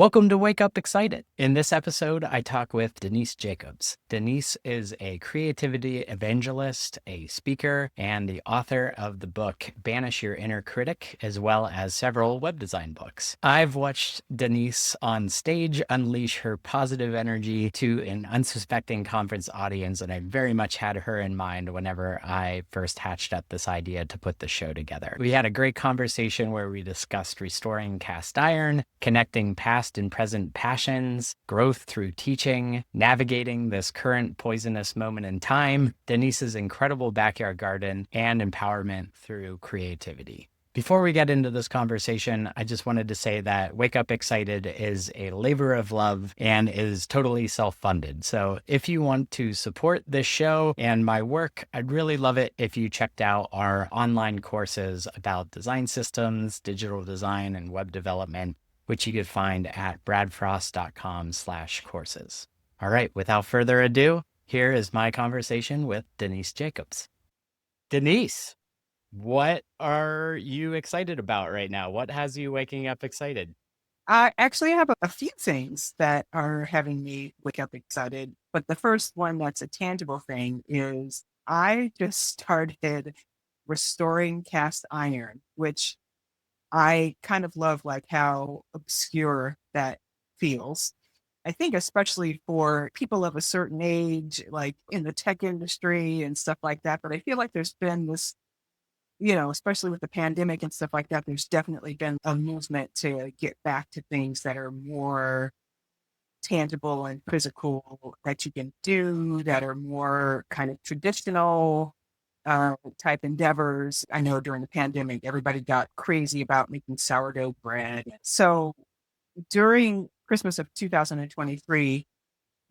Welcome to Wake Up Excited. In this episode, I talk with Denise Jacobs. Denise is a creativity evangelist, a speaker, and the author of the book Banish Your Inner Critic, as well as several web design books. I've watched Denise on stage unleash her positive energy to an unsuspecting conference audience, and I very much had her in mind whenever I first hatched up this idea to put the show together. We had a great conversation where we discussed restoring cast iron, connecting past and present passions, growth through teaching, navigating this current poisonous moment in time, Denise's incredible backyard garden, and empowerment through creativity. Before we get into this conversation, I just wanted to say that Wake Up Excited is a labor of love and is totally self-funded. So if you want to support this show and my work, I'd really love it if you checked out our online courses about design systems, digital design, and web development, which you could find at bradfrost.com/courses. All right, without further ado, here is my conversation with Denise Jacobs. Denise, what are you excited about right now? What has you waking up excited? I actually have a few things that are having me wake up excited, but the first one that's a tangible thing is I just started restoring cast iron, which I kind of love, like how obscure that feels. I think especially for people of a certain age, like in the tech industry and stuff like that. But I feel like there's been this, especially with the pandemic and stuff like that, there's definitely been a movement to get back to things that are more tangible and physical that you can do, that are more kind of traditional type endeavors. I know during the pandemic, everybody got crazy about making sourdough bread. So during Christmas of 2023,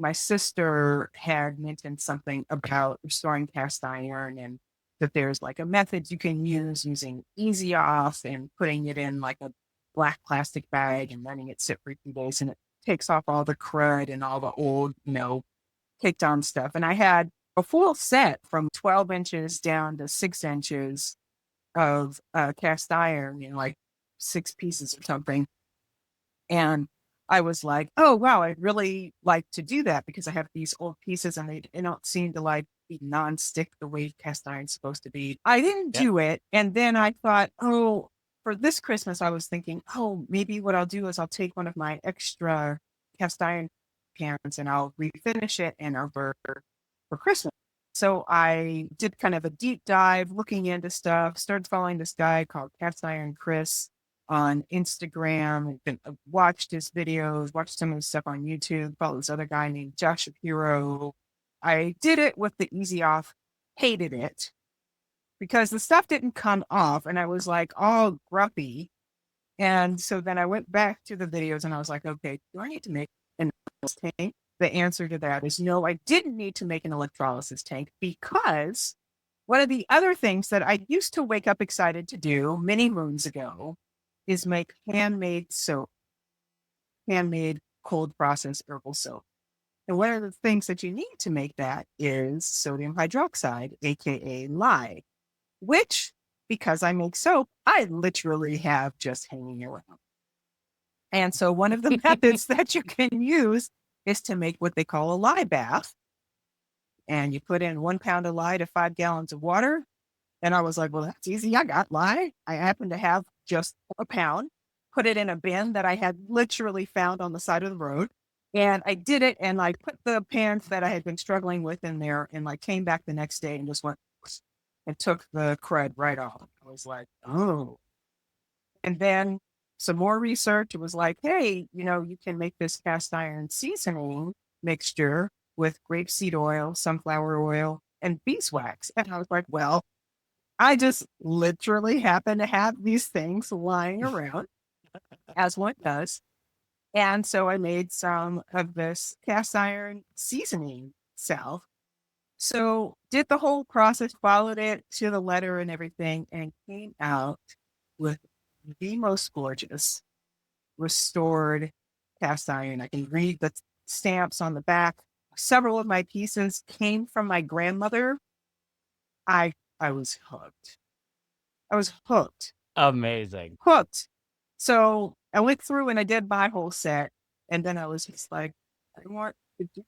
my sister had mentioned something about restoring cast iron and that there's like a method you can use using easy off and putting it in like a black plastic bag and letting it sit for a few days, and it takes off all the crud and all the old, caked on stuff. And I had a full set from 12 inches down to 6 inches of cast iron in like 6 pieces or something. And I was like, oh, wow, I'd really like to do that because I have these old pieces and they don't seem to like be nonstick the way cast iron's supposed to be. I didn't Yeah. do it. And then I thought, oh, for this Christmas, I was thinking, oh, maybe what I'll do is I'll take one of my extra cast iron pans and I'll refinish it and over for Christmas. So I did kind of a deep dive looking into stuff, started following this guy called Cast Iron Chris on Instagram, and watched his videos, watched some of his stuff on YouTube, followed this other guy named Josh Shapiro. I did it with the easy off, hated it because the stuff didn't come off and I was like all grumpy. And so then I went back to the videos and I was like, okay, do I need to make an electrolysis tank? The answer to that is no, I didn't need to make an electrolysis tank because one of the other things that I used to wake up excited to do many moons ago is make handmade soap, handmade cold process herbal soap. And one of the things that you need to make that is sodium hydroxide, aka lye, which, because I make soap, I literally have just hanging around. And so one of the methods that you can use is to make what they call a lye bath. And you put in 1 pound of lye to 5 gallons of water. And I was like, well, that's easy. I got lye. I happen to have just a pound, put it in a bin that I had literally found on the side of the road. And I did it and like put the pans that I had been struggling with in there and like came back the next day and just went and took the crud right off. I was like, oh. And then some more research. It was like, hey, you can make this cast iron seasoning mixture with grapeseed oil, sunflower oil, and beeswax. And I was like, well, I just literally happen to have these things lying around, as one does. And so I made some of this cast iron seasoning salve. So did the whole process, followed it to the letter and everything, and came out with the most gorgeous restored cast iron. I can read the stamps on the back. Several of my pieces came from my grandmother. I was hooked. I was hooked. Amazing. Hooked. So I went through and I did my whole set. And then I was just like, I want to do,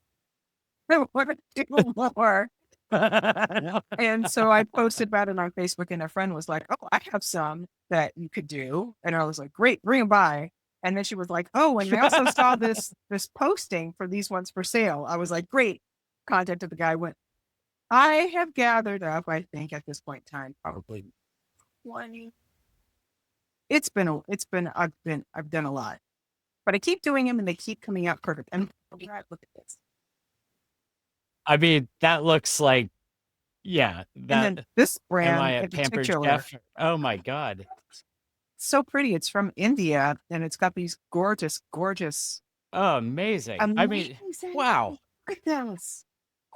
I want to do more. And so I posted about it on Facebook, and a friend was like, "Oh, I have some that you could do." And I was like, "Great, bring them by." And then she was like, "Oh, and I also saw this posting for these ones for sale." I was like, "Great." Contacted the guy, went, I have gathered up, I think at this point in time, probably 20. I've done a lot, but I keep doing them and they keep coming out perfect. And oh, God, look at this. I mean, that looks like, yeah, And then that, this am I brand a in pampered particular, chef? Oh my God. so pretty. It's from India and it's got these gorgeous, gorgeous, Oh, amazing. I mean, amazing. wow. Look at this.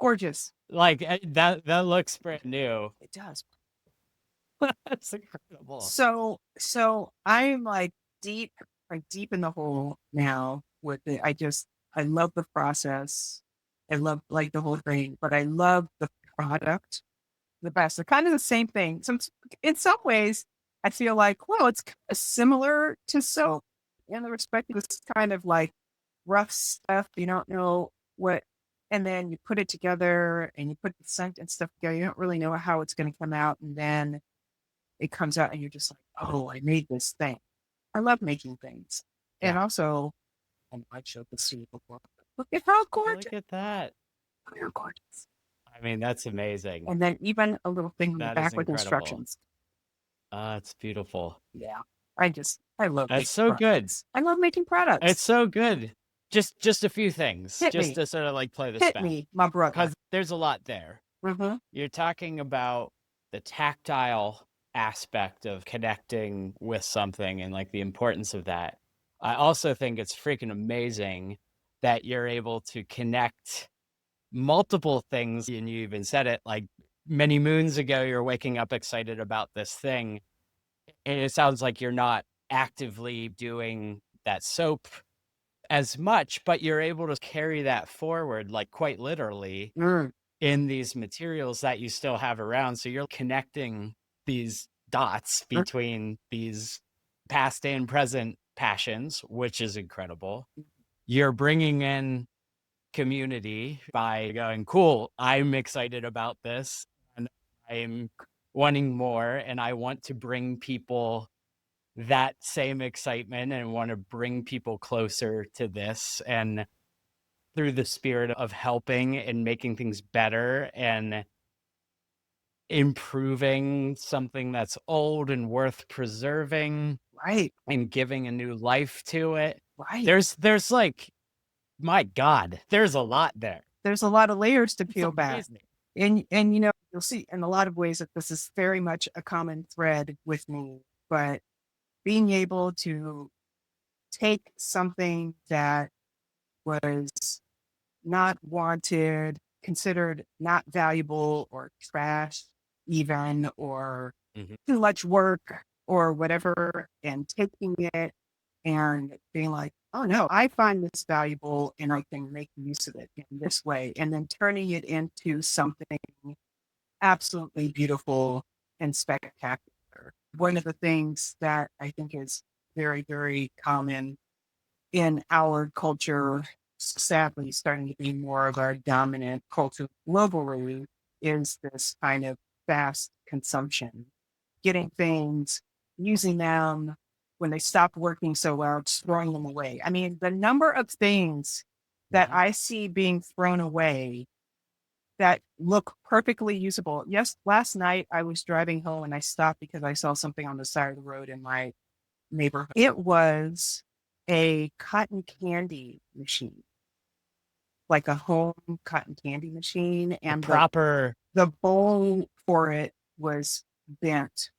Gorgeous. Like that looks brand new. It does. That's incredible. So I'm like deep in the hole now with it. I love the process. I love like the whole thing, but I love the product the best. They're kind of the same thing. In some ways, I feel like, well, it's kind of similar to soap in the respect of it's kind of like rough stuff. You don't know what, and then you put it together and you put the scent and stuff together. You don't really know how it's going to come out, and then it comes out, and you're just like, oh, I made this thing. I love making things, and Yeah. also, and I showed this to you before. Look at how gorgeous! Look at that. Look how gorgeous! I mean, that's amazing. And then even a little thing on the That is back with incredible. instructions. It's beautiful. Yeah. I love That's making so good. products. I love making It's products. so good. Just a few things, Hit just me. to sort of like play this Hit back, me, my brother. because there's a lot there. Mm-hmm. You're talking about the tactile aspect of connecting with something and like the importance of that. I also think it's freaking amazing that you're able to connect multiple things. And you even said it like many moons ago, you're waking up excited about this thing. And it sounds like you're not actively doing that soap as much, but you're able to carry that forward, like quite literally, Mm. in these materials that you still have around. So you're connecting these dots Mm. between these past and present passions, which is incredible. You're bringing in community by going, cool, I'm excited about this and I'm wanting more. And I want to bring people that same excitement and want to bring people closer to this. And through the spirit of helping and making things better and improving something that's old and worth preserving Right. and giving a new life to it. Right. There's like, my God, there's a lot there. There's a lot of layers to It's peel back. amazing. And you'll see in a lot of ways that this is very much a common thread with me. But being able to take something that was not wanted, considered not valuable or trash, even, or Mhm. too much work or whatever, and taking it and being like, oh no, I find this valuable and I can make use of it in this way, and then turning it into something absolutely beautiful and spectacular. One of the things that I think is very, very common in our culture, sadly starting to be more of our dominant culture globally, is this kind of fast consumption, getting things, using them when they stop working so well, just throwing them away. I mean, the number of things that Mhm. I see being thrown away that look perfectly usable. Yes, last night I was driving home and I stopped because I saw something on the side of the road in my neighborhood. It was a cotton candy machine, like a home cotton candy machine, A and proper, the bowl for it was bent.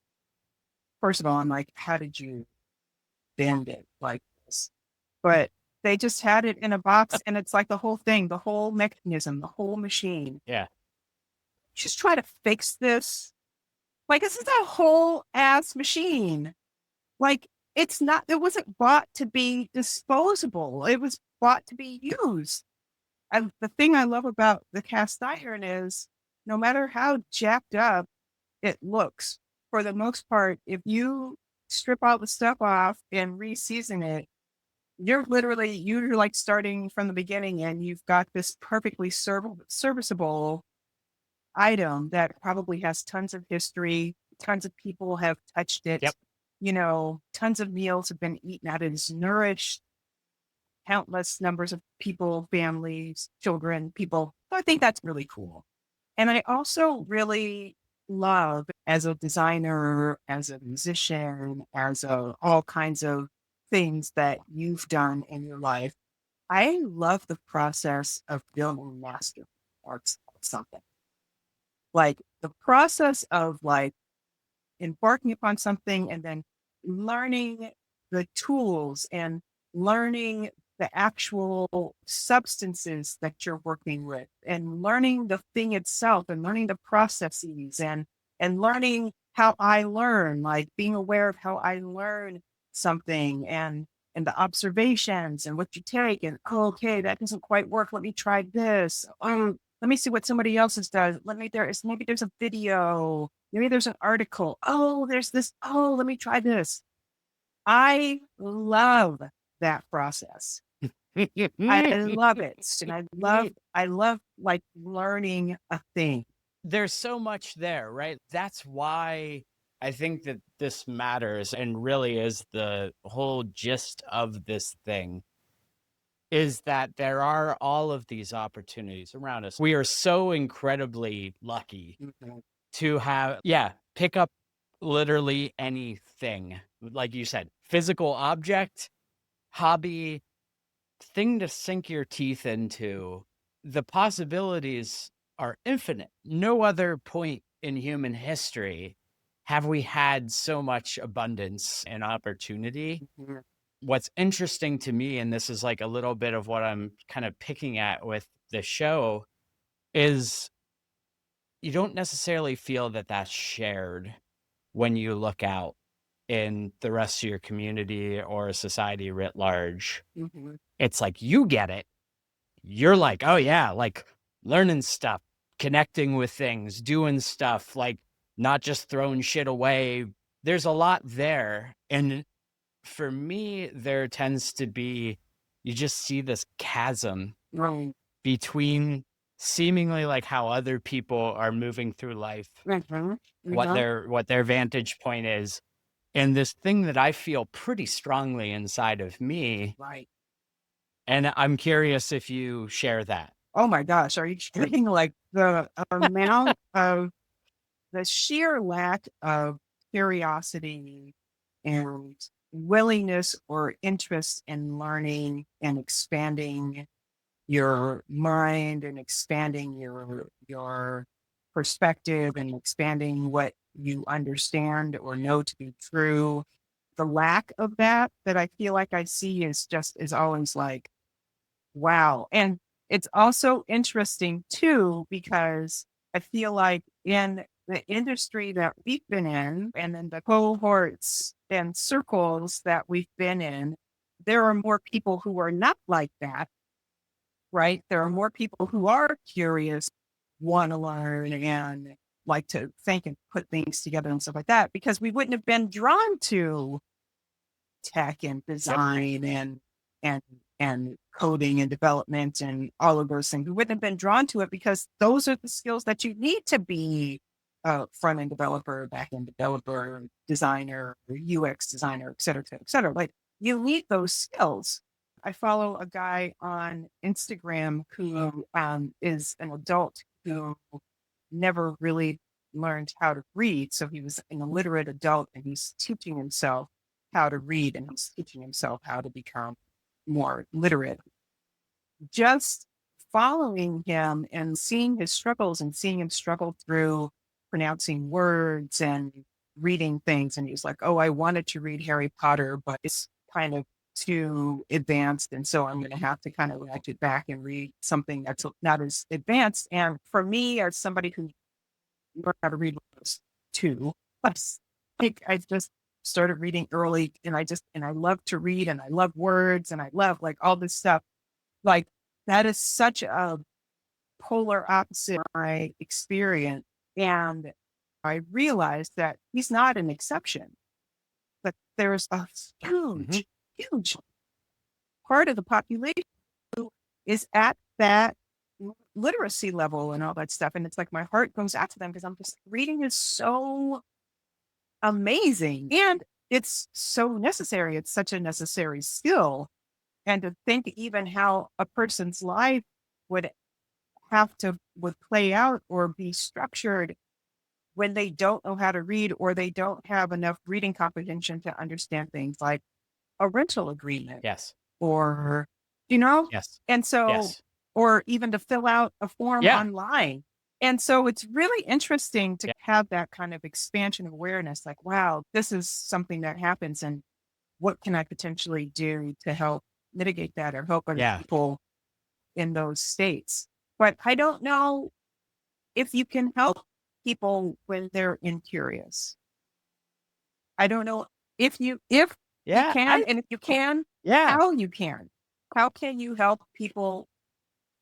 First of all, I'm like, how did you bend it like this? But they just had it in a box, and it's like the whole thing, the whole mechanism, the whole machine. yeah. Just try to fix this. Like, this is a whole ass machine. Like, it wasn't bought to be disposable. It was bought to be used. And the thing I love about the cast iron is no matter how jacked up it looks, for the most part, if you strip all the stuff off and re-season it, you're like starting from the beginning and you've got this perfectly serviceable item that probably has tons of history, tons of people have touched Yep. it, tons of meals have been eaten at it. It's nourished countless numbers of people, families, children, people. So I think that's really cool. And I also really love as a designer, as a musician, all kinds of things that you've done in your life. I love the process of building master arts of something. Like the process of like embarking upon something and then learning the tools and learning the actual substances that you're working with and learning the thing itself and learning the processes and learning how I learn, like being aware of how I learn something and the observations and what you take and oh, okay, that doesn't quite work. Let me try this. Let me see what somebody else has done. Maybe there's a video. Maybe there's an article. Oh, there's this. Oh, let me try this. I love that process. I love it. And I love like learning a thing. There's so much there, right? That's why I think that this matters and really is the whole gist of this thing is that there are all of these opportunities around us. We are so incredibly lucky Mhm. to have, yeah, pick up literally anything. Like you said, physical object, hobby, thing to sink your teeth into. The possibilities are infinite. No other point in human history have we had so much abundance and opportunity. Mhm. What's interesting to me, and this is like a little bit of what I'm kind of picking at with the show, is you don't necessarily feel that that's shared when you look out in the rest of your community or society writ large. Mhm. It's like you get it. You're like, oh yeah, like learning stuff, connecting with things, doing stuff, like not just throwing shit away. There's a lot there. And for me, there tends to be, you just see this chasm Right. between seemingly like how other people are moving through life, Mhm. what Mhm. their vantage point is, and this thing that I feel pretty strongly inside of me. Right. And I'm curious if you share that. Oh my gosh. Are you kidding? Like the amount of the sheer lack of curiosity and willingness or interest in learning and expanding your mind and expanding your perspective and expanding what you understand or know to be true. The lack of that I feel like I see is always like, wow. And it's also interesting too, because I feel like in the industry that we've been in and in the cohorts and circles that we've been in, there are more people who are not like that, right? There are more people who are curious, want to learn, and like to think and put things together and stuff like that, because we wouldn't have been drawn to tech and Yep. design and and coding and development and all of those things. We wouldn't have been drawn to it because those are the skills that you need to be a front end developer, back end developer, designer, UX designer, et cetera, et cetera, et cetera. Like you need those skills. I follow a guy on Instagram who is an adult who never really learned how to read. So he was an illiterate adult and he's teaching himself how to read and he's teaching himself how to become more literate. Just following him and seeing his struggles and seeing him struggle through pronouncing words and reading things. And he's like, oh, I wanted to read Harry Potter, but it's kind of too advanced. And so I'm going to have to kind of ratchet back and read something that's not as advanced. And for me, as somebody who learned how to read when I was two, but like I just started reading early and I love to read and I love words and I love like all this stuff. Like that is such a polar opposite of my experience. And I realized that he's not an exception, but there's a Mhm. huge, huge part of the population who is at that literacy level and all that stuff. And it's like my heart goes out to them because I'm just reading is so amazing and it's so necessary. It's such a necessary skill. And to think even how a person's life would would play out or be structured when they don't know how to read or they don't have enough reading comprehension to understand things like a rental agreement Yes. or, you know, Yes. and so, Yes. or even to fill out a form Yeah. online. And so it's really interesting to Yeah. have that kind of expansion of awareness like, wow, this is something that happens. And what can I potentially do to help mitigate that or help other Yeah. people in those states? But I don't know if you can help people when they're incurious. I don't know if you Yeah. can, and if you can, Yeah. how you can. How can you help people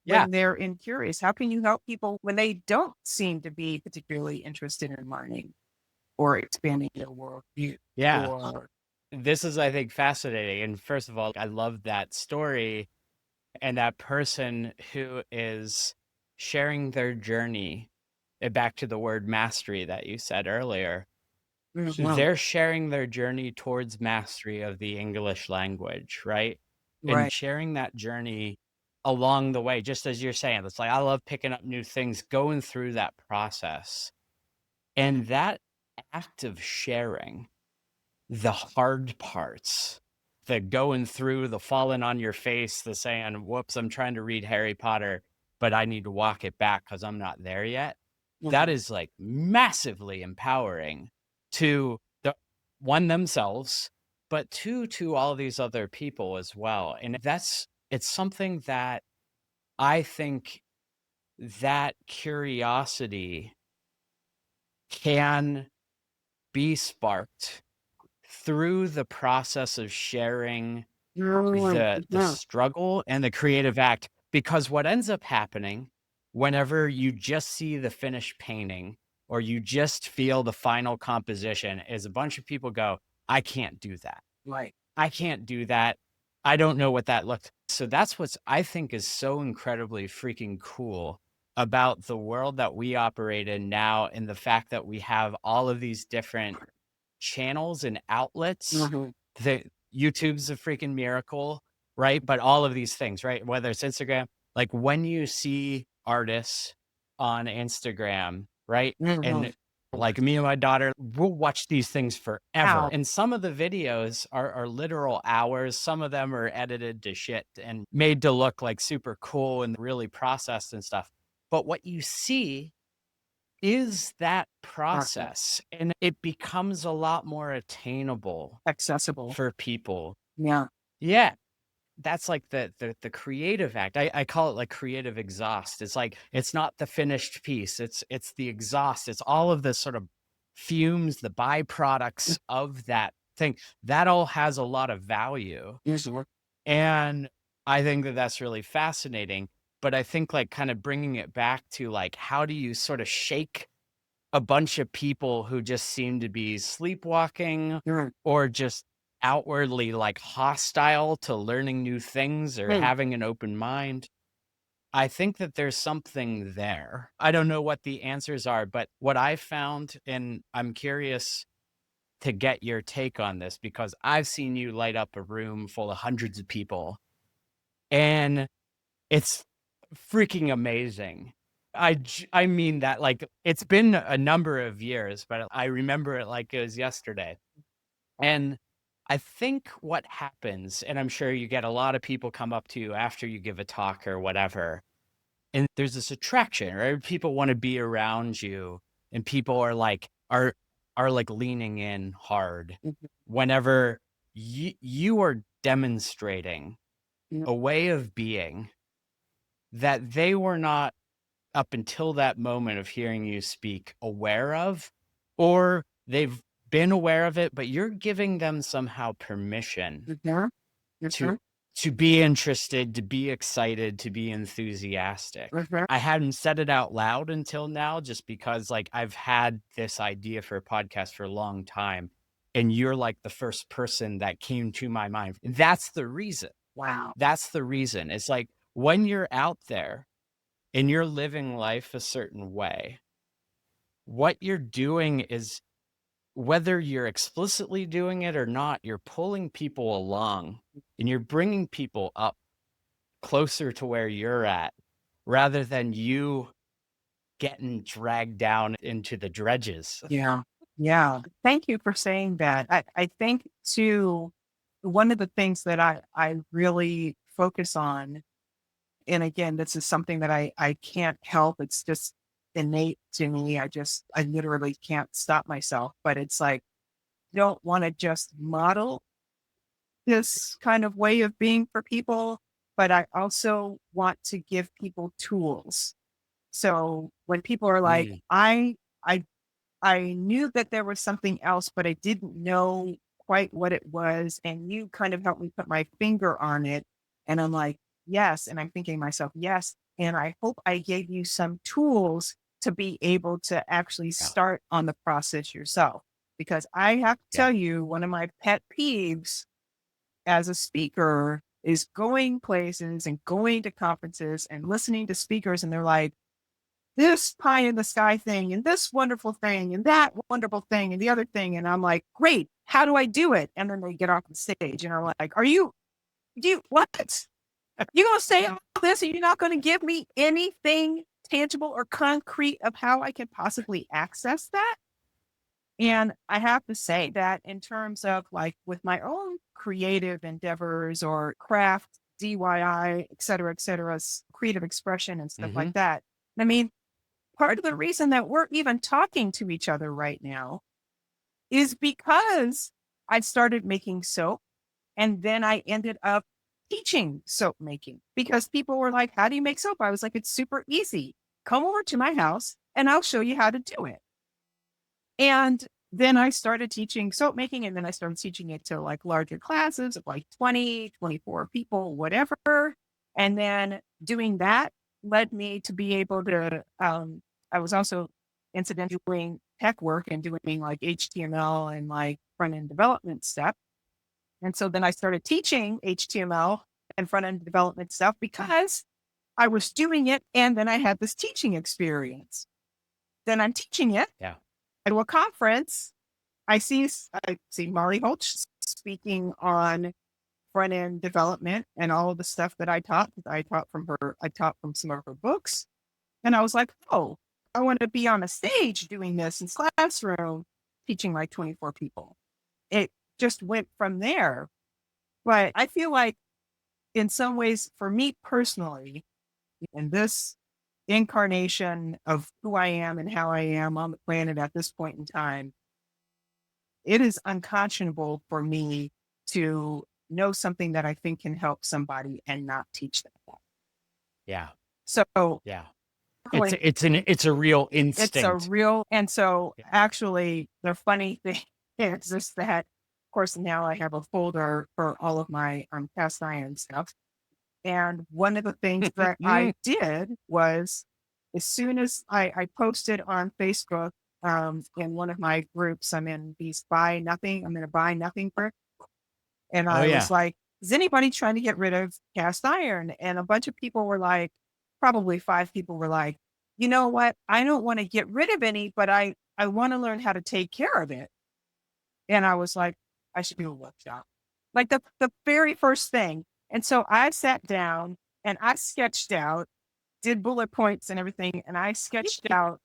Yeah. when they're incurious? How can you help people when they don't seem to be particularly interested in learning or expanding their worldview? Yeah. Or This is, I think, fascinating. And first of all, I love that story and that person who is sharing their journey. Back to the word mastery that you said earlier. Mhm. They're sharing their journey towards mastery of the English language, right? And Right. sharing that journey along the way, just as you're saying, it's like, I love picking up new things, going through that process. And that act of sharing the hard parts, the going through, the falling on your face, the saying, whoops, I'm trying to read Harry Potter, but I need to walk it back because I'm not there yet. That Mhm. is like massively empowering to the one themselves, but two to all these other people as well. And it's something that I think that curiosity can be sparked through the process of sharing the Mhm. struggle and the creative act, because what ends up happening whenever you just see the finished painting or you just feel the final composition is a bunch of people go, I can't do that. Right. I can't do that. I don't know what that looks. So that's what's I think is so incredibly freaking cool about the world that we operate in now, and the fact that we have all of these different channels and outlets. Mhm. The YouTube's a freaking miracle, right? But all of these things, right? Whether it's Instagram, like when you see artists on Instagram, right? And Mhm. like me and my daughter, we'll watch these things forever. How? And some of the videos are literal hours. Some of them are edited to shit and made to look like super cool and really processed and stuff. But what you see is that Process. process, and it becomes a lot more attainable Accessible. for people. Yeah. Yeah, that's like the creative act. I call it like creative exhaust. It's like it's not the finished piece. It's the exhaust. It's all of the sort of fumes, the byproducts of that thing. That all has a lot of value. Usually. And I think that that's really fascinating. But I think like kind of bringing it back to like, how do you sort of shake a bunch of people who just seem to be sleepwalking Mhm. or just outwardly like hostile to learning new things or Mm. having an open mind? I think that there's something there. I don't know what the answers are, but what I found, and I'm curious to get your take on this because I've seen you light up a room full of hundreds of people, and it's freaking amazing. I mean that, like, it's been a number of years, but I remember it like it was yesterday. And I think what happens, and I'm sure you get a lot of people come up to you after you give a talk or whatever, and there's this attraction, right? People wanna be around you, and people are like leaning in hard Mhm. whenever you are demonstrating Yeah. a way of being that they were not, up until that moment of hearing you speak, aware of, or they've been aware of it, but you're giving them somehow permission Mhm. to Mhm. be interested, to be excited, to be enthusiastic. Mhm. I hadn't said it out loud until now just because like I've had this idea for a podcast for a long time, and you're like the first person that came to my mind. That's the reason. Wow. That's the reason. It's like when you're out there and you're living life a certain way, what you're doing is, whether you're explicitly doing it or not, you're pulling people along and you're bringing people up closer to where you're at rather than you getting dragged down into the dredges. Yeah. Yeah. Thank you for saying that. I think too, one of the things that I really focus on, and again, this is something that I can't help. It's just innate to me. I literally can't stop myself. But it's like, don't want to just model this kind of way of being for people, but I also want to give people tools. So when people are like, Mm, I I knew that there was something else, but I didn't know quite what it was. And you kind of helped me put my finger on it. And I'm like, yes. And I'm thinking to myself, yes. And I hope I gave you some tools to be able to actually yeah, start on the process yourself. Because I have to yeah. tell you, one of my pet peeves as a speaker is going places and going to conferences and listening to speakers. And they're like, this pie in the sky thing and this wonderful thing and that wonderful thing and the other thing. And I'm like, great, how do I do it? And then they get off the stage and I'm like, do you, what? You gonna say all this and you're not gonna give me anything tangible or concrete of how I can possibly access that? And I have to say that in terms of like with my own creative endeavors or craft, DIY, et cetera, creative expression and stuff Hmm. like that. I mean, part of the reason that we're even talking to each other right now is because I started making soap and then I ended up teaching soap making because people were like, how do you make soap? I was like, it's super easy. Come over to my house and I'll show you how to do it. And then I started teaching soap making and then I started teaching it to like larger classes of like 20, 24 people, whatever. And then doing that led me to be able to, I was also incidentally doing tech work and doing like HTML and like front end development stuff. And so then I started teaching HTML and front end development stuff because I was doing it. And then I had this teaching experience. Then I'm teaching it Yeah. at a conference. I see Molly Holtz speaking on front end development and all of the stuff that I taught. I taught from her. I taught from some of her books, and I was like, "Oh, I want to be on a stage doing this in classroom, teaching like 24 people." It just went from there. But I feel like, in some ways, for me personally, in this incarnation of who I am and how I am on the planet at this point in time, it is unconscionable for me to know something that I think can help somebody and not teach them that. Yeah. So Yeah. really, It's a real it's a instinct. real, and so Yeah. actually the funny thing is just that, of course, now I have a folder for all of my cast iron stuff. And one of the things that I did was as soon as I posted on Facebook in one of my groups, I'm in these buy nothing, I'm in a buy nothing group. And Oh I was yeah. like, is anybody trying to get rid of cast iron? And a bunch of people were like, probably 5 people were like, you know what? I don't want to get rid of any, but I want to learn how to take care of it. And I was like, I should do a workshop. Like the very first thing. And so I sat down and I sketched out, did bullet points and everything, and I sketched out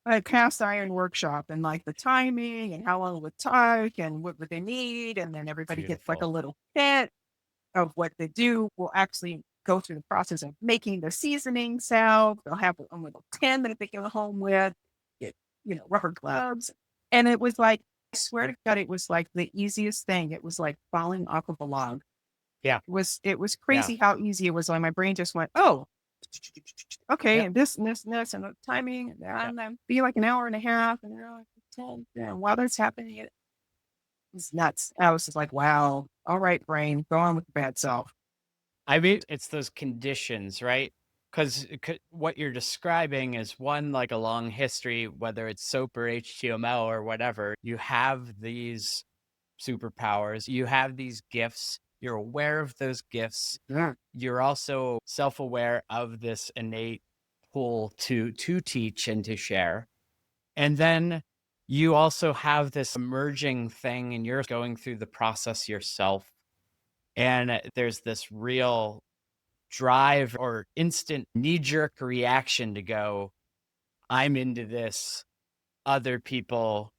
a cast iron workshop and like the timing and how long it would take and what would they need. And then everybody gets like a Beautiful. little bit of what they do. We'll actually go through the process of making the seasoning salve. They'll have a little tin that they go home with, get, rubber gloves. And it was like, I swear to God, it was like the easiest thing. It was like falling off of a log. Yeah. It was Yeah. crazy how easy it was. Like my brain just went, oh, okay, Yep. and this and this and this and the timing, Yep. and then be like an hour and a half, and you're like, 10, and while that's happening, it's nuts. I was just like, wow, all right, brain, go on with the bad self. I mean, it's those conditions, right? Because what you're describing is one, like a long history, whether it's soap or HTML or whatever. You have these superpowers, you have these gifts, You're aware of those gifts. Yeah. You're also self-aware of this innate pull to teach and to share. And then you also have this emerging thing and you're going through the process yourself. And there's this real drive or instant knee-jerk reaction to go, I'm into this. Other people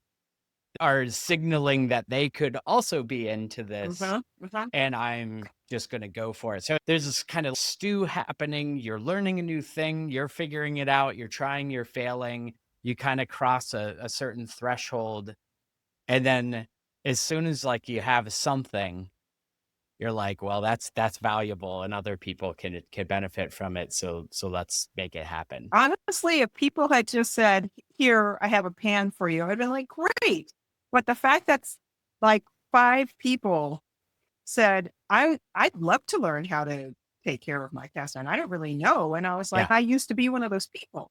are signaling that they could also be into this. Mhm, mhm. And I'm just going to go for it. So there's this kind of stew happening. You're learning a new thing. You're figuring it out. You're trying, you're failing. You kind of cross a certain threshold. And then as soon as like you have something, you're like, well, that's valuable and other people can benefit from it. So let's make it happen. Honestly, if people had just said, "Here, I have a pan for you," I'd been like, "Great." But the fact that's like 5 people said, I'd love to learn how to take care of my cast iron. I don't really know." And I was like, Yeah. I used to be one of those people,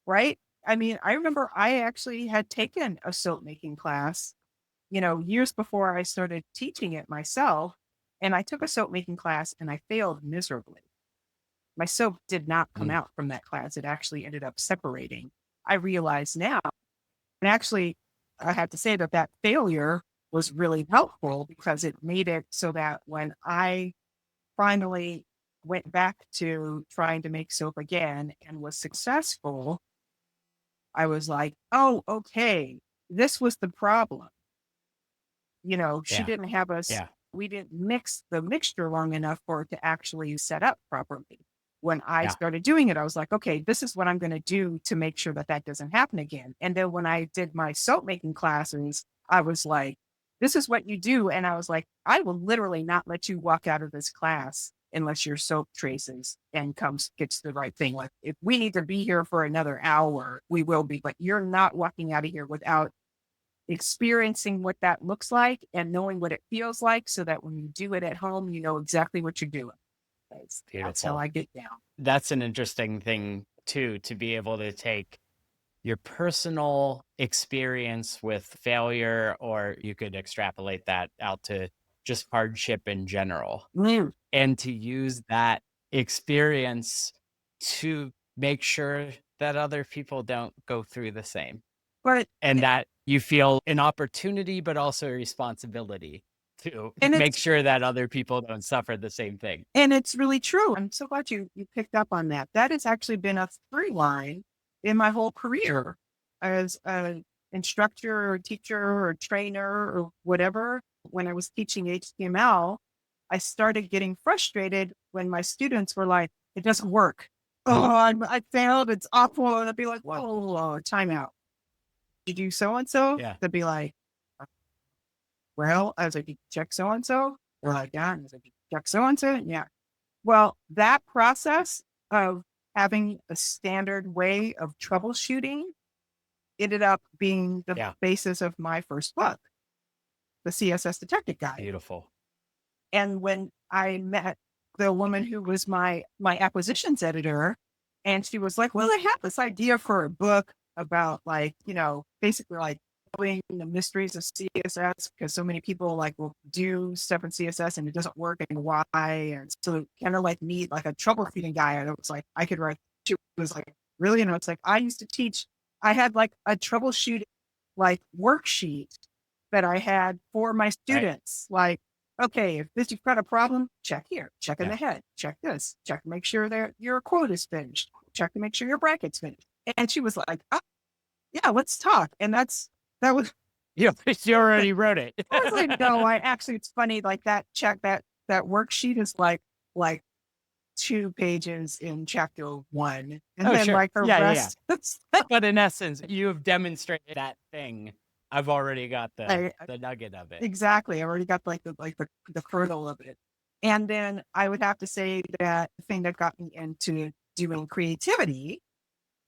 right? I mean, I remember I actually had taken a soap making class, years before I started teaching it myself. And I took a soap making class and I failed miserably. My soap did not come Mm, out from that class. It actually ended up separating. I realize now, and actually, I have to say that that failure was really helpful because it made it so that when I finally went back to trying to make soap again and was successful, I was like, oh, okay, this was the problem. She yeah. didn't have us, Yeah. we didn't mix the mixture long enough for it to actually set up properly. When I Yeah. started doing it, I was like, okay, this is what I'm going to do to make sure that that doesn't happen again. And then when I did my soap making classes, I was like, this is what you do. And I was like, I will literally not let you walk out of this class unless your soap traces and comes gets the right thing. Like if we need to be here for another hour, we will be, but you're not walking out of here without experiencing what that looks like and knowing what it feels like so that when you do it at home, you know exactly what you're doing. That's how Beautiful. I get down. That's an interesting thing too, to be able to take your personal experience with failure, or you could extrapolate that out to just hardship in general, Mm. and to use that experience to make sure that other people don't go through the same, But and that you feel an opportunity, but also a responsibility to and make it's sure that other people don't suffer the same thing. and it's really true. I'm so glad you picked up on that. That has actually been a through line in my whole career as an instructor or teacher or trainer or whatever. When I was teaching HTML, I started getting frustrated when my students were like, "It doesn't work. Oh, I failed. It's awful." And I'd be like, "Whoa, whoa, whoa, time out. Did you do so and so?" Yeah. They'd be like, "Well," I was like, "Did you check so and so?" They're like, "Yeah." And I was like, "Did you check so and so?" Yeah. Well, that process of having a standard way of troubleshooting ended up being the Yeah. basis of my first book, the CSS Detective Guide. Beautiful. And when I met the woman who was my acquisitions editor, and she was like, "Well, I have this idea for a book about like, basically like solving the mysteries of CSS because so many people like will do stuff in CSS and it doesn't work and why." And so kind of like me, like a troubleshooting guy. And it was like I could write. She was like, "Really?" And it's like I used to teach. I had like a troubleshooting like worksheet that I had for my Right. students. Like, okay, if this you've got a problem, check here, check in Yeah. the head, check this, check to make sure that your quote is finished, check to make sure your bracket's finished. And she was like, "Oh, yeah, let's talk." And that was You you I already wrote it. was like, no, I actually it's funny, like that check that worksheet is like 2 pages in chapter one. And Oh, then sure. like the Yeah, yeah, yeah. rest it's But in essence, you have demonstrated that thing. I've already got I, the nugget of it. exactly. I already got like the kernel of it. And then I would have to say that the thing that got me into doing creativity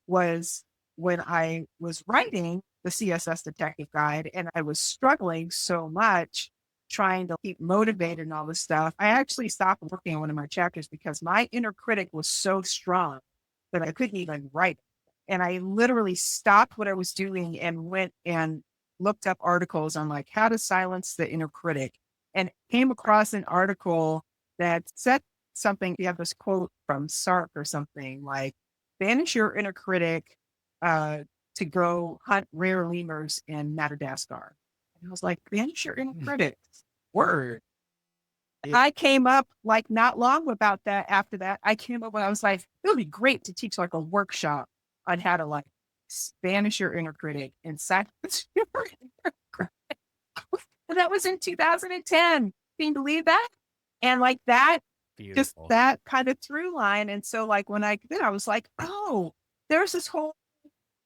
was when I was writing the CSS Detective Guide and I was struggling so much trying to keep motivated and all this stuff. I actually stopped working on one of my chapters because my inner critic was so strong that I couldn't even write. And I literally stopped what I was doing and went and looked up articles on like how to silence the inner critic. and came across an article that said something. You have this quote from Sark or something like, banish your inner critic uh, to go hunt rare lemurs in Madagascar. And I was like, banish your inner critic. Word. Yeah. I came up like not long about that. After that, I came up and I was like, it would be great to teach like a workshop on how to like banish your inner critic and silence your inner critic. And that was in 2010. Can you believe that? And like that, just Beautiful. that kind of through line. And so like when I was like, oh, there's this whole,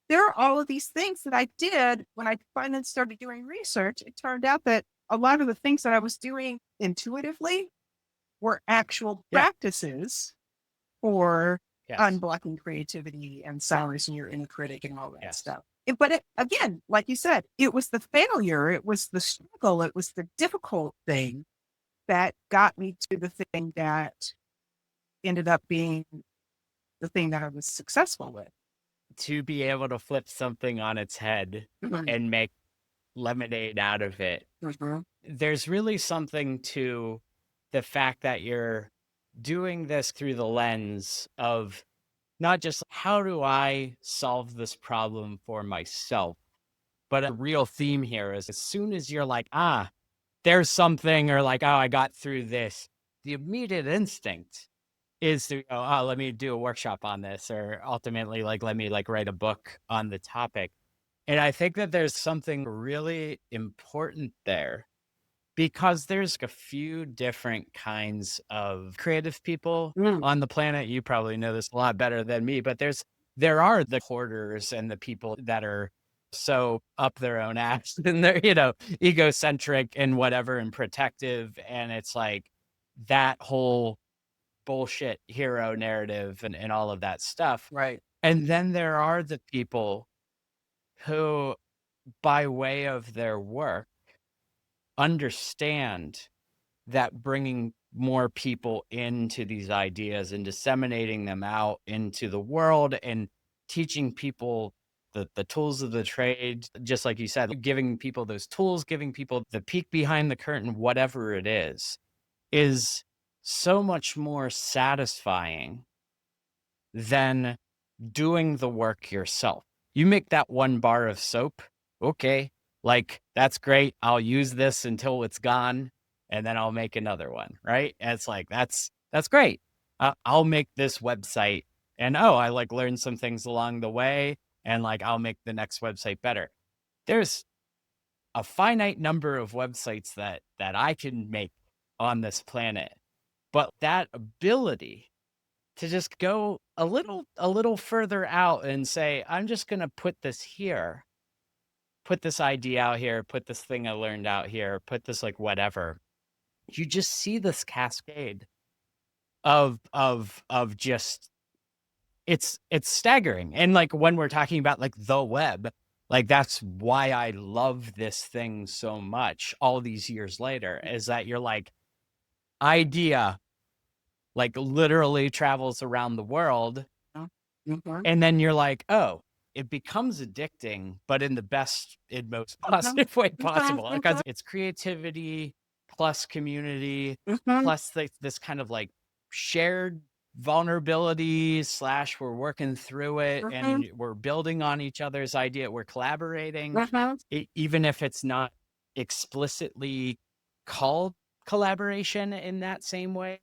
there are all of these things that I did when I finally started doing research. It turned out that a lot of the things that I was doing intuitively were actual Yeah. practices for Yes. unblocking creativity and silencing your inner critic and all that Yes. stuff. But again, like you said, it was the failure, it was the struggle, it was the difficult thing that got me to the thing that ended up being the thing that I was successful with. To be able to flip something on its head Mhm. and make lemonade out of it. Mhm. There's really something to the fact that you're doing this through the lens of not just how do I solve this problem for myself, but a real theme here is as soon as you're like, there's something, or like, oh, I got through this, the immediate instinct is to go, oh, let me do a workshop on this, or ultimately, like, let me like write a book on the topic. And I think that there's something really important there because there's a few different kinds of creative people Mm. on the planet. You probably know this a lot better than me, but there are the hoarders and the people that are so up their own ass and they're, egocentric and whatever and protective. And it's like that whole bullshit hero narrative and all of that stuff. Right. And then there are the people who, by way of their work, understand that bringing more people into these ideas and disseminating them out into the world and teaching people the tools of the trade, just like you said, giving people those tools, giving people the peek behind the curtain, whatever it is so much more satisfying than doing the work yourself. You make that one bar of soap, okay, like that's great. I'll use this until it's gone and then I'll make another one, right? And it's like that's great. I'll make this website and oh, I like learned some things along the way and like I'll make the next website better. There's a finite number of websites that I can make on this planet. But that ability to just go a little further out and say, I'm just going to put this here, put this idea out here, put this thing I learned out here, put this like whatever. You just see this cascade of just it's staggering. And like when we're talking about like the web, like that's why I love this thing so much all these years later, is that you're like idea like literally travels around the world. Mhm. And then you're like, "Oh, it becomes addicting, but in the best and most Mhm. positive way Mhm. possible," because Mhm. it's creativity plus community Mhm. plus this kind of like shared vulnerability slash we're working through it Mhm. and we're building on each other's idea. We're collaborating, Mhm. even if it's not explicitly called collaboration in that same way.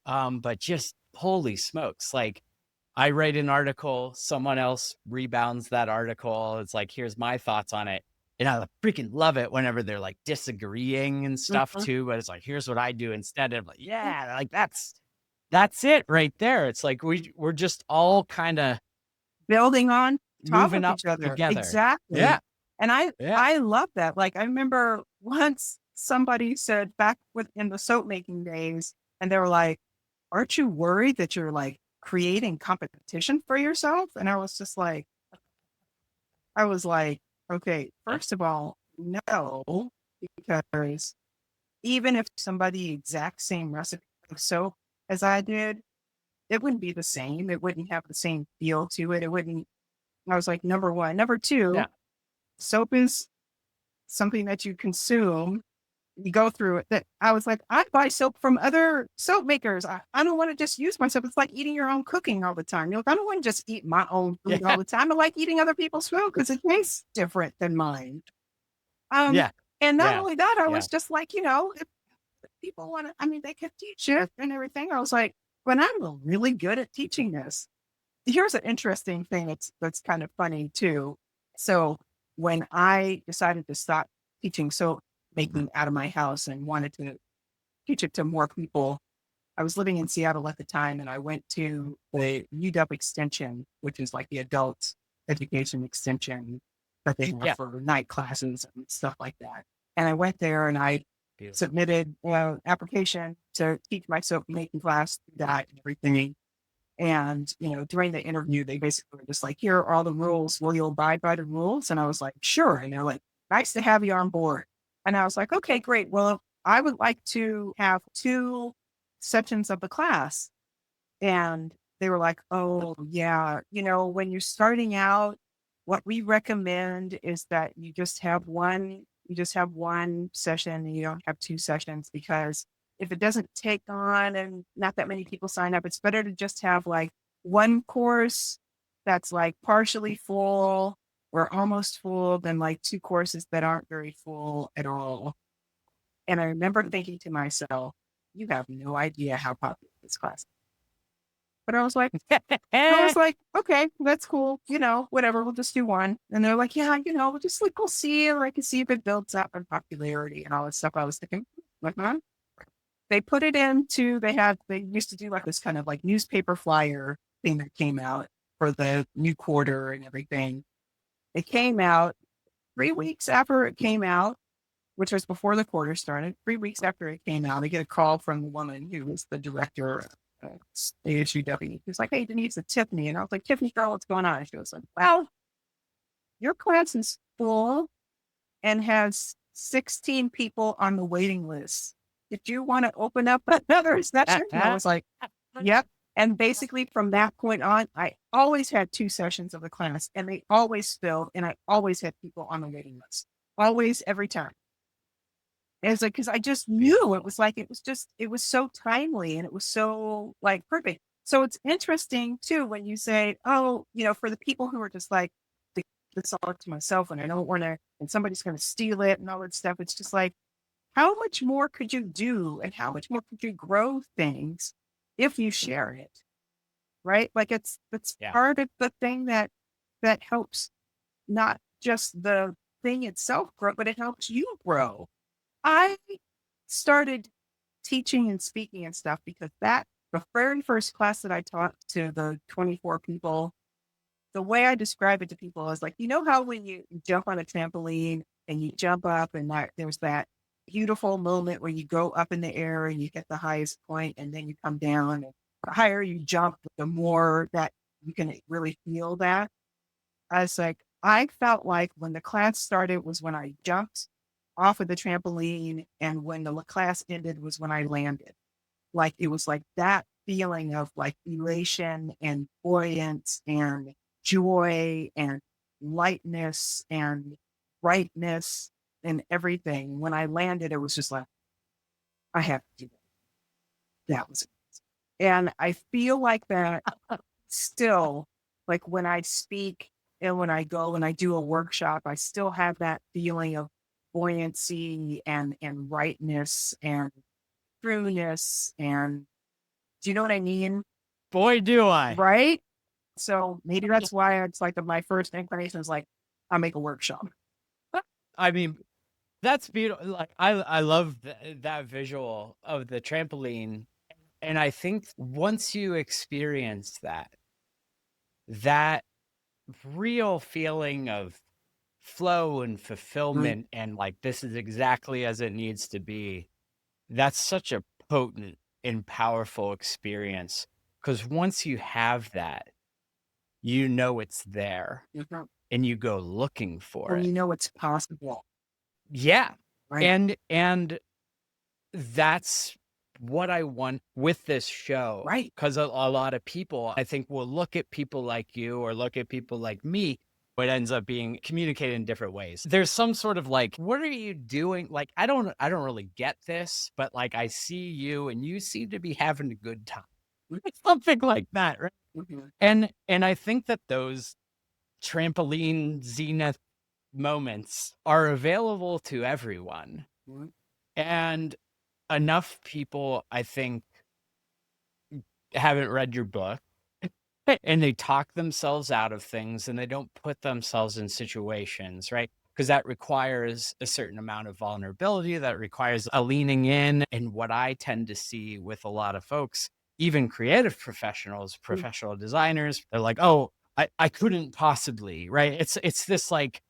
But just holy smokes, like I write an article, someone else rebounds that article. It's like, here's my thoughts on it. And I freaking love it whenever they're like disagreeing and stuff Mhm. too. But it's like, here's what I do instead of like, yeah, like that's it right there. It's like we're just all kind of Building on top moving of up each other. together. Exactly. Yeah. And I Yeah. I love that. Like I remember once somebody said back in the soap making days, and they were like, aren't you worried that you're like creating competition for yourself? And I was like, okay, Yeah. first of all, no, because even if somebody exact same recipe of soap as I did, it wouldn't be the same. It wouldn't have the same feel to it. It wouldn't. I was like, number one. Number two, Yeah. soap is something that you consume. you go through it, that I was like, I buy soap from other soap makers. I don't want to just use my soap. It's like eating your own cooking all the time. You're like, I don't want to just eat my own food all Yeah. the time. I like eating other people's food because it tastes different than mine. Um, Yeah. and not Yeah. only that, I Yeah. was just like, if people want to, I mean, they can teach it and everything. I was like, but I'm really good at teaching this. Here's an interesting thing that's kind of funny too. So when I decided to stop teaching soap making out of my house and wanted to teach it to more people, I was living in Seattle at the time, and I went to the UW extension, which is like the adult education extension that they have Yeah. for night classes and stuff like that. And I went there and I Beautiful. submitted an application to teach my soap making class through that and everything. And, during the interview, they basically were just like, here are all the rules. Will you abide by the rules? And I was like, sure. And they're like, nice to have you on board. And I was like, okay, great. Well, I would like to have two sections of the class. And they were like, oh, yeah, when you're starting out, what we recommend is that you just have one session and you don't have two sessions because if it doesn't take on and not that many people sign up, it's better to just have like one course that's like partially full or almost full than like two courses that aren't very full at all. And I remember thinking to myself, you have no idea how popular this class is. But I was like, okay, that's cool. Whatever. We'll just do one. And they're like, yeah, we'll just like, we'll see. And I can see if it builds up in popularity and all that stuff. I was thinking, like, huh? They put it into, they used to do like this kind of like newspaper flyer thing that came out for the new quarter and everything. It came out 3 weeks after it came out, which was before the quarter started. 3 weeks after it came out, I get a call from the woman who was the director of ASUW. She was like, hey, Denise, it's Tiffany. And I was like, Tiffany, girl, what's going on? She was like, well, your class is full and has 16 people on the waiting list. Did you want to open up another session? And I was like, yep. And basically from that point on, I always had two sessions of the class and they always filled and I always had people on the waiting list. Always, every time. And it's like, because I just knew it was like, it was so timely and it was so like perfect. So it's interesting too when you say, oh, for the people who are just like, this all to myself and I don't want to, and somebody's going to steal it and all that stuff. It's just like, how much more could you do and how much more could you grow things if you share it? Right? Like it's Yeah. part of the thing that helps not just the thing itself grow, but it helps you grow. I started teaching and speaking and stuff because the very first class that I taught to the 24 people, the way I describe it to people is like, how when you jump on a trampoline and you jump up and there's that beautiful moment where you go up in the air and you get the highest point and then you come down and the higher you jump, the more that you can really feel that. I was like, I felt like when the class started was when I jumped off of the trampoline, and when the class ended was when I landed. Like it was like that feeling of like elation and buoyance and joy and lightness and brightness and everything. When I landed, it was just like, I have to do that. That was it. And I feel like that still, like when I speak and when I go and I do a workshop, I still have that feeling of buoyancy and rightness and trueness. And do you know what I mean? Boy, do I. Right? So maybe that's why it's like my first inclination is like, I'll make a workshop. I mean, that's beautiful. Like I love that visual of the trampoline. And I think once you experience that real feeling of flow and Right. fulfillment and like this is exactly as it needs to be, that's such a potent and powerful experience. Because once you have that, you know it's there Mhm. and you go looking for When it. you know it's possible. Yeah. Right. And that's what I want with this show. Right. Because a lot of people, I think, will look at people like you or look at people like me it ends up being communicated in different ways. There's some sort of like, what are you doing? Like, I don't really get this, but like I see you and you seem to be having a good time. Something like that, right? Mhm. And I think that those trampoline zenith moments are available to everyone. Mhm. And enough people, I think, haven't read your book and they talk themselves out of things and they don't put themselves in situations, right? Because that requires a certain amount of vulnerability, that requires a leaning in. And what I tend to see with a lot of folks, even creative professionals, Mm. professional designers, they're like, oh, I couldn't possibly, right? It's this like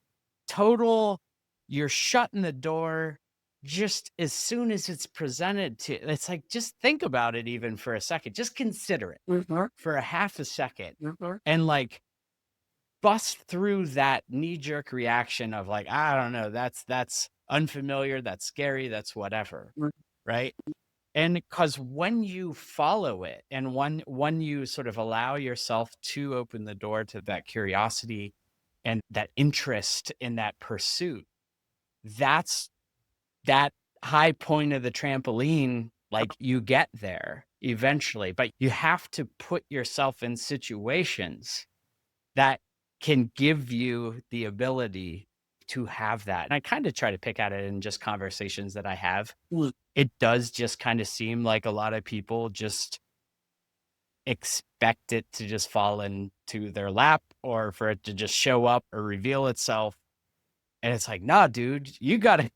total, you're shutting the door just as soon as it's presented to, it's like, just think about it even for a second, just consider it Mhm. for a half a second Mhm. and like bust through that knee-jerk reaction of like, I don't know, that's unfamiliar, that's scary, that's whatever, Mhm. right? And because when you follow it and when you sort of allow yourself to open the door to that curiosity and that interest in that pursuit, that's that high point of the trampoline, like you get there eventually, but you have to put yourself in situations that can give you the ability to have that. And I kind of try to pick at it in just conversations that I have. Mm. It does just kind of seem like a lot of people just expect it to just fall into their lap or for it to just show up or reveal itself. And it's like, nah, dude, you gotta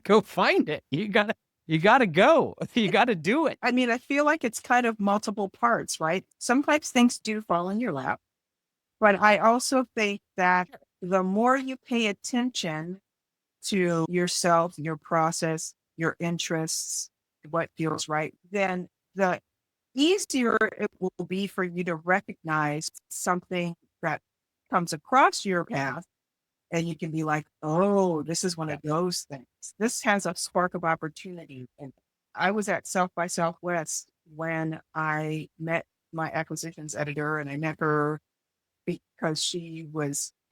go find it. You gotta go. You gotta do it. I mean, I feel like it's kind of multiple parts, right? Sometimes things do fall in your lap, but I also think that the more you pay attention to yourself, your process, your interests, what feels right, then the easier it will be for you to recognize something that comes across your path. And you can be like, oh, this is one Yeah. of those things. This has a spark of opportunity. And I was at South by Southwest when I met my acquisitions editor, and I met her because she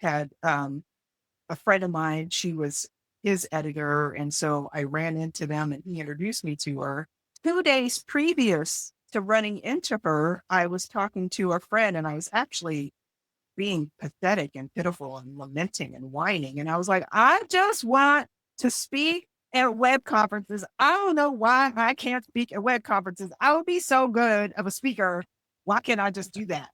had a friend of mine. She was his editor. And so I ran into them and he introduced me to her. 2 days previous to running into her, I was talking to a friend and I was actually being pathetic and pitiful and lamenting and whining. And I was like, I just want to speak at web conferences. I don't know why I can't speak at web conferences. I would be so good of a speaker. Why can't I just do that?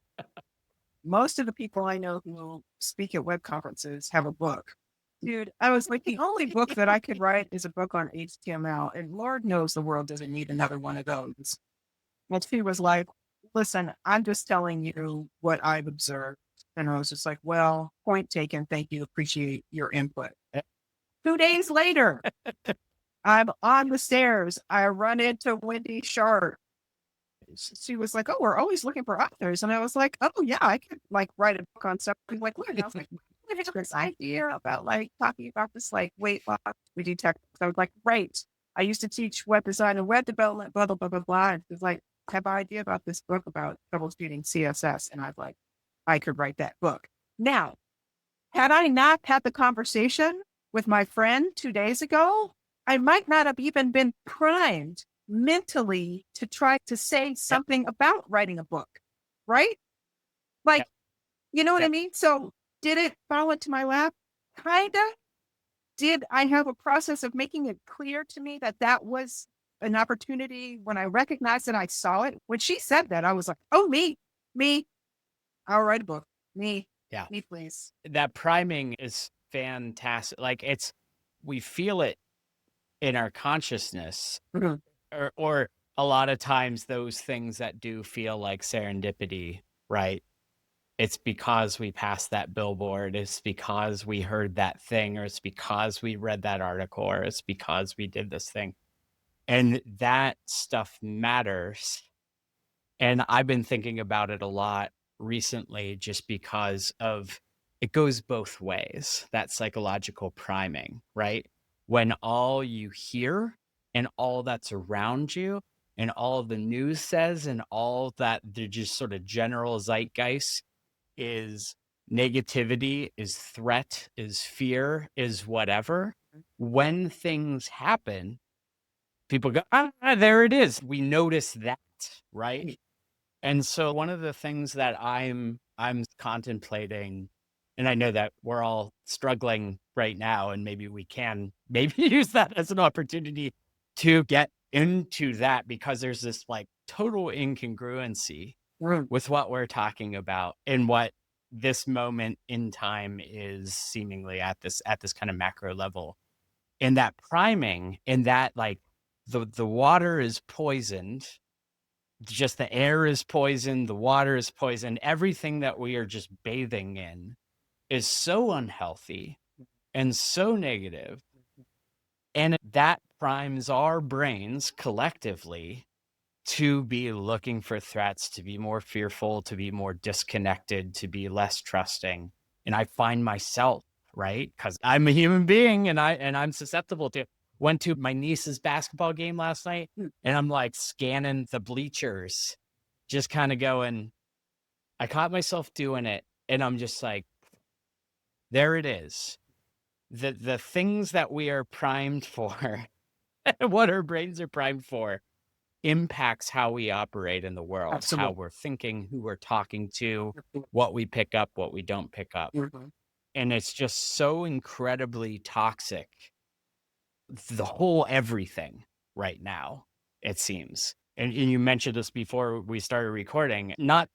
Most of the people I know who speak at web conferences have a book. Dude, I was like, the only book that I could write is a book on HTML. And Lord knows the world doesn't need another one of those. And she was like, listen, I'm just telling you what I've observed. And I was just like, well, point taken. Thank you. Appreciate your input. 2 days later, I'm on the stairs. I run into Wendy Sharp. She was like, oh, we're always looking for authors. And I was like, oh, yeah, I could like write a book on something like, what? And I was like, I have this idea about like talking about this like weight loss. We do tech. I was like, great. I used to teach web design and web development, blah, blah, blah, blah, blah. And she was like, I have an idea about this book about troubleshooting CSS. And I was like, I could write that book. Now, had I not had the conversation with my friend 2 days ago, I might not have even been primed mentally to try to say Yep. something about writing a book, right? Like, Yep. you know what I Yep. mean? So, did it fall into my lap? Kinda. Did I have a process of making it clear to me that that was an opportunity when I recognized that I saw it? When she said that, I was like, oh, me, I'll write a book. Me, Yeah. me, please. That priming is fantastic. Like we feel it in our consciousness Mhm. or a lot of times those things that do feel like serendipity, right? It's because we passed that billboard. It's because we heard that thing, or it's because we read that article, or it's because we did this thing. And that stuff matters. And I've been thinking about it a lot recently just because of it goes both ways, that psychological priming, right? When all you hear and all that's around you and all the news says and all that the just sort of general zeitgeist is negativity, is threat, is fear, is whatever, when things happen, people go, ah, there it is. We notice that, right? Right. And so one of the things that I'm contemplating, and I know that we're all struggling right now, and maybe we can maybe use that as an opportunity to get into that, because there's this like total incongruency Right. with what we're talking about and what this moment in time is seemingly at this kind of macro level. And that priming, and that like the water is poisoned, just the air is poisoned, the water is poisoned, everything that we are just bathing in is so unhealthy and so negative. And that primes our brains collectively to be looking for threats, to be more fearful, to be more disconnected, to be less trusting. And I find myself, right? Because I'm a human being, and I'm susceptible to it. Went to my niece's basketball game last night, and I'm like scanning the bleachers, just kind of going, I caught myself doing it, and I'm just like, there it is. The things that we are primed for, what our brains are primed for, impacts how we operate in the world, how Absolutely. we're thinking, who we're talking to, what we pick up, what we don't pick up. Mhm. And it's just so incredibly toxic, the whole everything right now, it seems. And you mentioned this before we started recording, not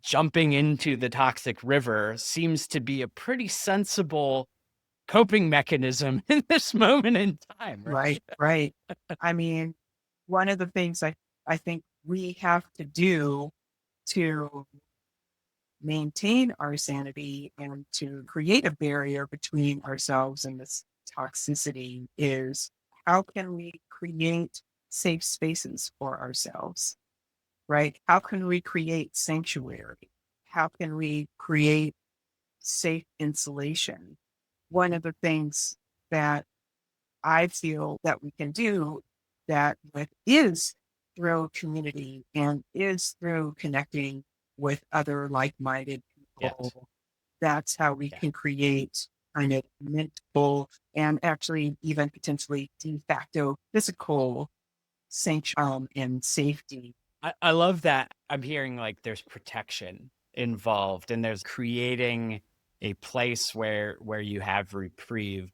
jumping into the toxic river seems to be a pretty sensible coping mechanism in this moment in time, Right, right? right. I mean, one of the things I think we have to do to maintain our sanity and to create a barrier between ourselves and this toxicity is how can we create safe spaces for ourselves, right? How can we create sanctuary? How can we create safe insulation? One of the things that I feel that we can do that with is through community and is through connecting with other like-minded Yes. people. That's how we Yeah. can create kind of mental and actually even potentially de facto physical sanctuary and safety. I love that. I'm hearing like there's protection involved, and there's creating a place where you have reprieve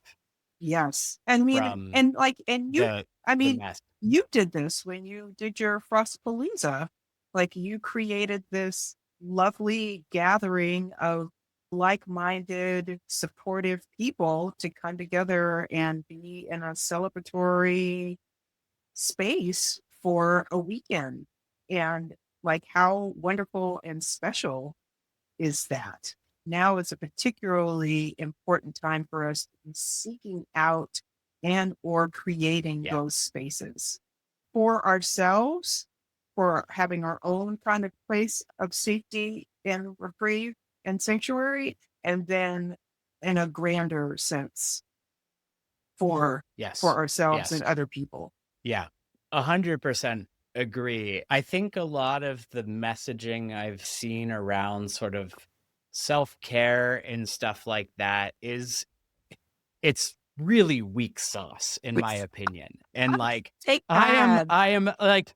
Yes. And I mean, from and like, and you, the I the mean, mess. you did this when you did your Frostapalooza. Like you created this lovely gathering of like-minded, supportive people to come together and be in a celebratory space for a weekend. And like, how wonderful and special is that? Now is a particularly important time for us to be seeking out and or creating Yeah. those spaces for ourselves, for having our own kind of place of safety and reprieve and sanctuary, and then in a grander sense for Yes. ourselves and Yes. other people. Yeah. 100% agree. I think a lot of the messaging I've seen around sort of self-care and stuff like that is, it's really weak sauce in my opinion. And like Take that. I am like,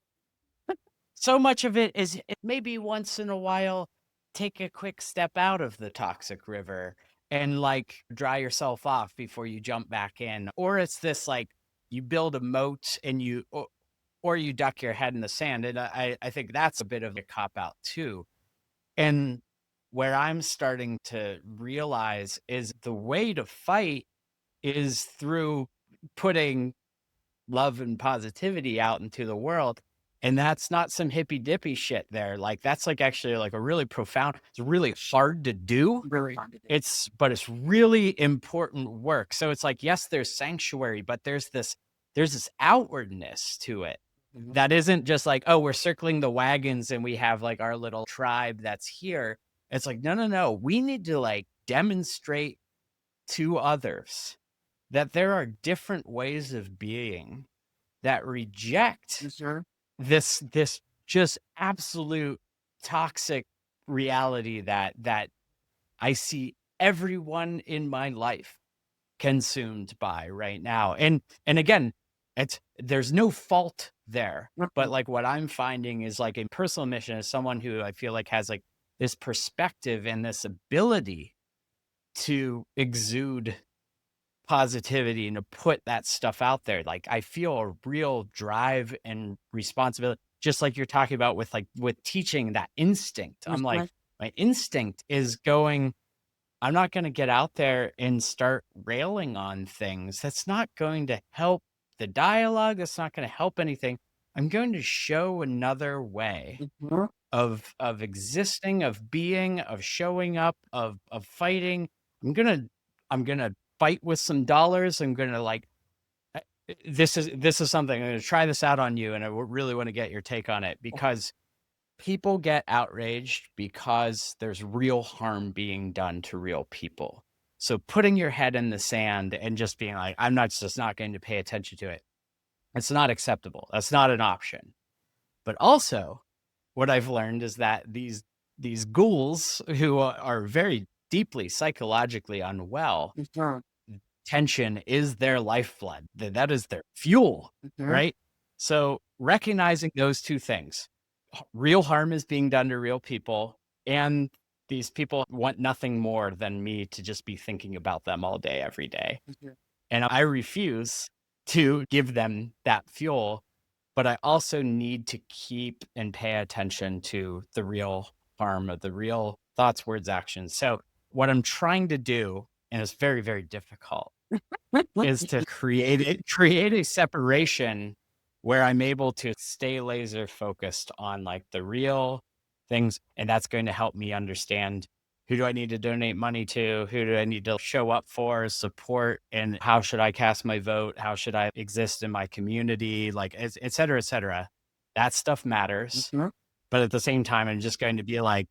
so much of it is maybe once in a while take a quick step out of the toxic river and like dry yourself off before you jump back in. Or it's this like you build a moat and or you duck your head in the sand. And I think that's a bit of a cop out too. And where I'm starting to realize is the way to fight is through putting love and positivity out into the world. And that's not some hippy dippy shit there. Like that's like actually like a really profound, it's really hard to do. Really hard to do. But it's really important work. So it's like, yes, there's sanctuary, but there's this outwardness to it Mhm. that isn't just like, oh, we're circling the wagons and we have like our little tribe that's here. It's like, no, no, no. We need to like demonstrate to others that there are different ways of being that reject Sure. this just absolute toxic reality that I see everyone in my life consumed by right now. And again, there's no fault there. But Mhm. like what I'm finding is like a personal mission as someone who I feel like has like this perspective and this ability to exude positivity and to put that stuff out there. Like I feel a real drive and responsibility, just like you're talking about with like with teaching that instinct. I'm like, Mhm. my instinct is going, I'm not going to get out there and start railing on things. That's not going to help the dialogue. That's not going to help anything. I'm going to show another way Mhm. of existing, of being, of showing up, of fighting. I'm gonna fight with some dollars. I'm gonna like this is something I'm gonna try this out on you, and really want to get your take on it because people get outraged because there's real harm being done to real people. So putting your head in the sand and just being like, I'm not just not going to pay attention to it. It's not acceptable. That's not an option. But also, what I've learned is that these ghouls who are very deeply psychologically unwell, Mhm. tension is their lifeblood. That is their fuel, Mhm. right? So recognizing those two things, real harm is being done to real people, and these people want nothing more than me to just be thinking about them all day, every day. Mhm. And I refuse to give them that fuel, but I also need to keep and pay attention to the real harm of the real thoughts, words, actions. So what I'm trying to do, and it's very, very difficult, is to create a separation where I'm able to stay laser focused on like the real things, and that's going to help me understand who do I need to donate money to, who do I need to show up for, support, and how should I cast my vote, how should I exist in my community, like et cetera, et cetera. That stuff matters, Mhm. but at the same time, I'm just going to be like,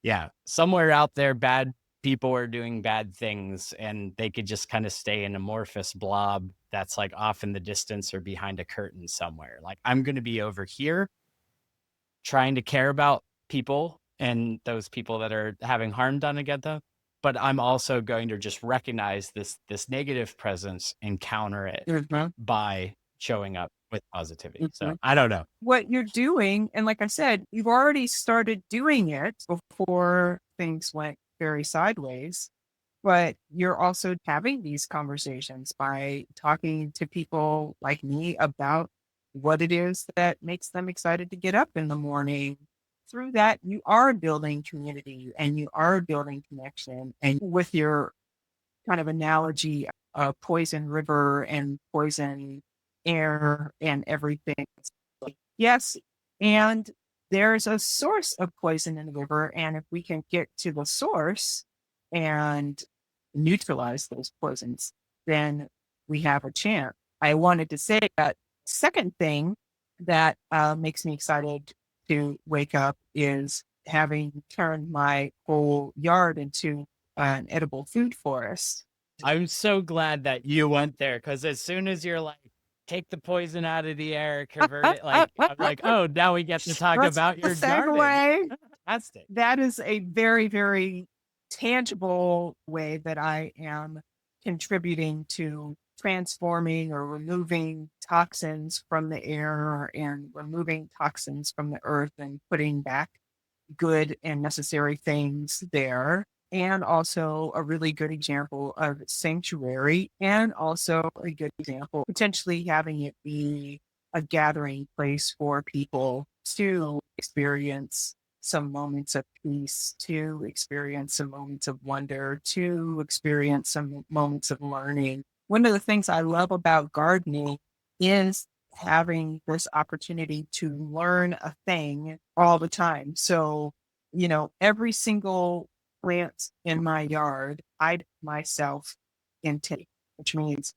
yeah, somewhere out there, bad people are doing bad things, and they could just kind of stay an amorphous blob that's like off in the distance or behind a curtain somewhere. Like I'm going to be over here trying to care about people and those people that are having harm done against them, but I'm also going to just recognize this negative presence and counter it Mhm. by showing up with positivity. So Mhm. I don't know. What you're doing, and like I said, you've already started doing it before things went very sideways, but you're also having these conversations by talking to people like me about what it is that makes them excited to get up in the morning. Through that, you are building community and you are building connection. And with your kind of analogy of poison river and poison air and everything. Like, yes, and there's a source of poison in the river, and if we can get to the source and neutralize those poisons, then we have a chance. I wanted to say that second thing that makes me excited to wake up is having turned my whole yard into an edible food forest. I'm so glad that you went there because as soon as you're like, take the poison out of the air, convert it, like, I'm like, oh, now we get to talk That's about a your garden. segue. Fantastic. That is a very, very tangible way that I am contributing to transforming or removing toxins from the air and removing toxins from the earth and putting back good and necessary things there. And also a really good example of sanctuary, and also a good example, potentially having it be a gathering place for people to experience some moments of peace, to experience some moments of wonder, to experience some moments of learning. One of the things I love about gardening is having this opportunity to learn a thing all the time. So, every single plant in my yard, I myself intake, which means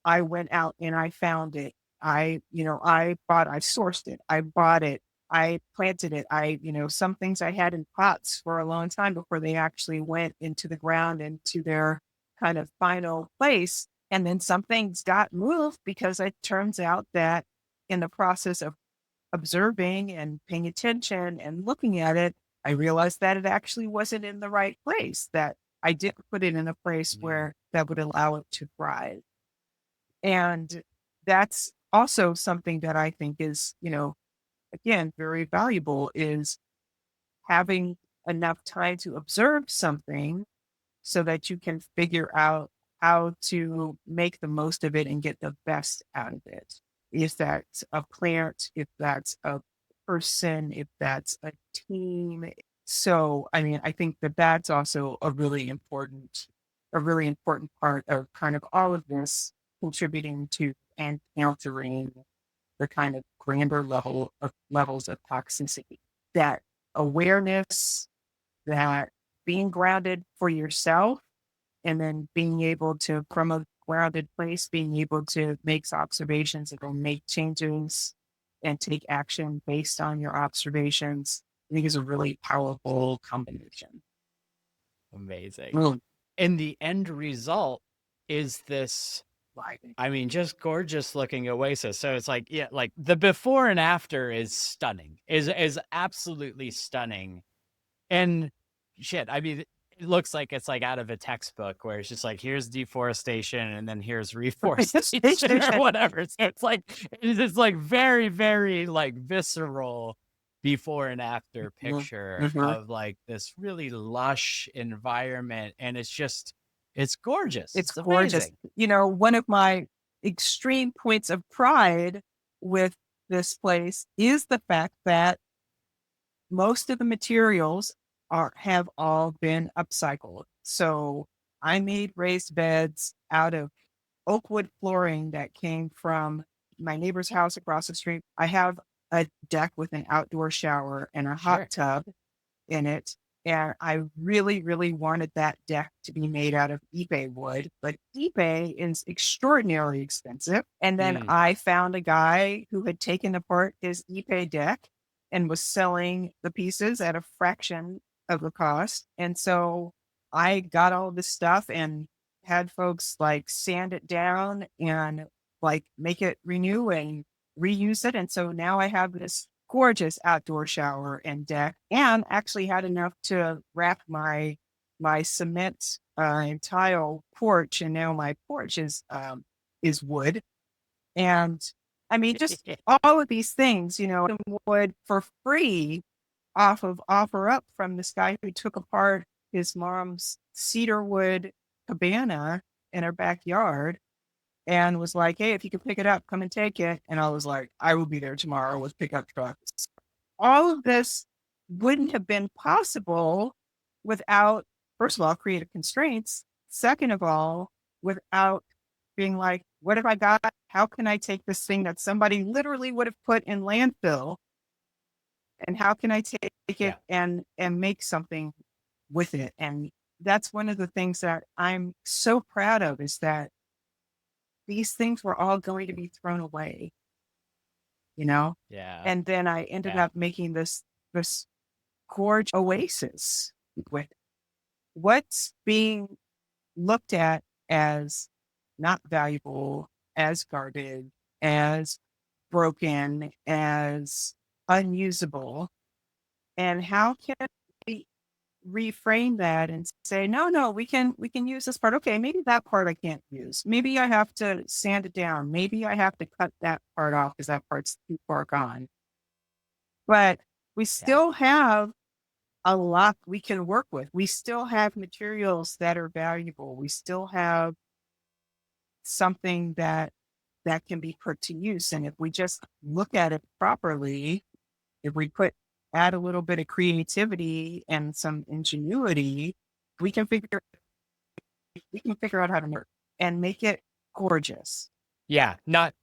I went out and I found it. I sourced it, I bought it, I planted it. Some things I had in pots for a long time before they actually went into the ground into their kind of final place. And then some things got moved because it turns out that in the process of observing and paying attention and looking at it, I realized that it actually wasn't in the right place, that I didn't put it in a place Mm, where that would allow it to thrive. And that's also something that I think is, again, very valuable is having enough time to observe something so that you can figure out how to make the most of it and get the best out of it. If that's a plant, if that's a person, if that's a team. So, I mean, I think that that's also a really important part of kind of all of this contributing to and countering the kind of grander levels of toxicity. That awareness, that being grounded for yourself, and then being able to, from a grounded place, being able to make observations and go make changes and take action based on your observations, I think is a really powerful combination. amazing. Really And the end result is this, exciting. I mean, just gorgeous looking oasis. So it's like, yeah, like the before and after is stunning, is absolutely stunning. And shit, I mean, it looks like it's like out of a textbook where it's just like, here's deforestation and then here's Right. It's reforestation or whatever. So it's like very, very like visceral before and after Mhm, picture mhm. of like this really lush environment. And it's gorgeous. It's It's gorgeous. amazing. One of my extreme points of pride with this place is the fact that most of the materials have all been upcycled. So I made raised beds out of oak wood flooring that came from my neighbor's house across the street. I have a deck with an outdoor shower and a hot Sure. tub in it. And I really, really wanted that deck to be made out of Ipe wood, but Ipe is extraordinarily expensive. And then Mm, I found a guy who had taken apart his Ipe deck and was selling the pieces at a fraction of the cost. And so I got all this stuff and had folks like sand it down and like make it renew and reuse it. And so now I have this gorgeous outdoor shower and deck, and actually had enough to wrap my cement and tile porch. And now my porch is wood. And I mean, just all of these things, some wood for free off of offer up from this guy who took apart his mom's cedar wood cabana in her backyard and was like, "Hey, if you can pick it up, come and take it." And I was like, "I will be there tomorrow with pickup trucks." All of this wouldn't have been possible without, first of all, creative constraints. Second of all, without being like, what have I got? How can I take this thing that somebody literally would have put in landfill, and how can I take yeah. it and make something with it? And that's one of the things that I'm so proud of is that these things were all going to be thrown away, you know? Yeah. And then I ended Yeah. up making this gorge oasis with what's being looked at as not valuable, as garbage, as broken, as unusable. And how can we reframe that and say, no, no, we can use this part. Okay, maybe that part I can't use. Maybe I have to sand it down. Maybe I have to cut that part off because that part's too far gone. But we Yeah. still have a lot we can work with. We still have materials that are valuable. We still have something that can be put to use. And if we just look at it properly, if we add a little bit of creativity and some ingenuity, we can figure we can figure out how to work and make it gorgeous. Yeah, not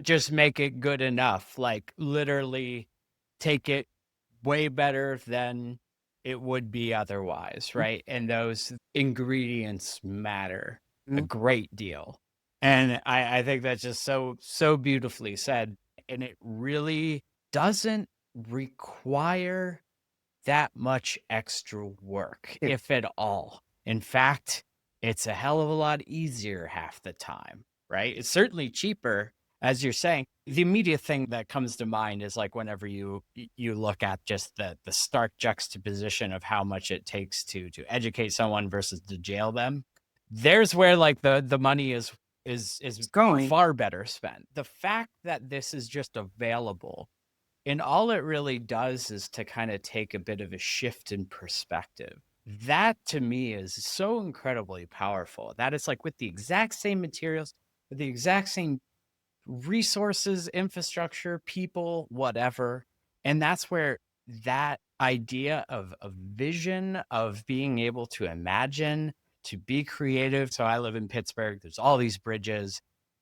just make it good enough, like literally take it way better than it would be otherwise, right? And those ingredients matter a Mhm. great deal. And I think that's just so beautifully said. And it really doesn't require that much extra work, It- if at all. In fact, it's a hell of a lot easier half the time, right? It's certainly cheaper, as you're saying, the immediate thing that comes to mind is like whenever you look at just the stark juxtaposition of how much it takes to educate someone versus to jail them. There's where like the money is It's going. far better spent. The fact that this is just available and all it really does is to kind of take a bit of a shift in perspective. That to me is so incredibly powerful. That it's like with the exact same materials, with the exact same resources, infrastructure, people, whatever. And that's where that idea of vision, of being able to imagine, to be creative. So I live in Pittsburgh, there's all these bridges.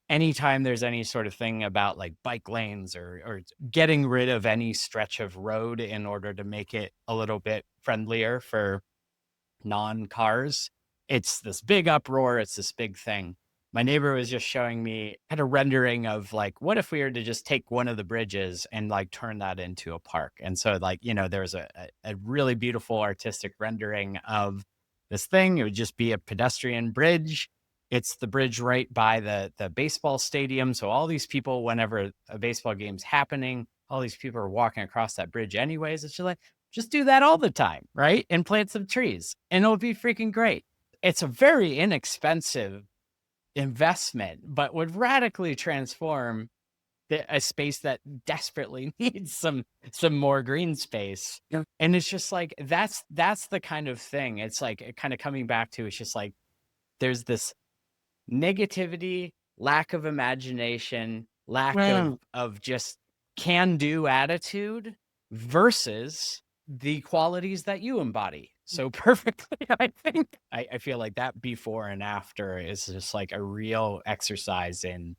Anytime there's any sort of thing about like bike lanes or getting rid of any stretch of road in order to make it a little bit friendlier for non-cars. It's this big uproar. It's this big thing. My neighbor was just showing me had a rendering of like, what if we were to just take one of the bridges and like turn that into a park? And so like, there's a really beautiful artistic rendering of this thing. It would just be a pedestrian bridge. It's the bridge right by the baseball stadium. So all these people, whenever a baseball game's happening, all these people are walking across that bridge anyways. It's just like, just do that all the time, right? And plant some trees, and it'll be freaking great. It's a very inexpensive investment, but would radically transform a space that desperately needs some more green space. Yeah. And it's just like that's the kind of thing. It's like kind of coming back to it's just like there's this negativity, lack of imagination, lack Mm. of just can-do attitude versus the qualities that you embody so perfectly. I think I feel like that before and after is just like a real exercise in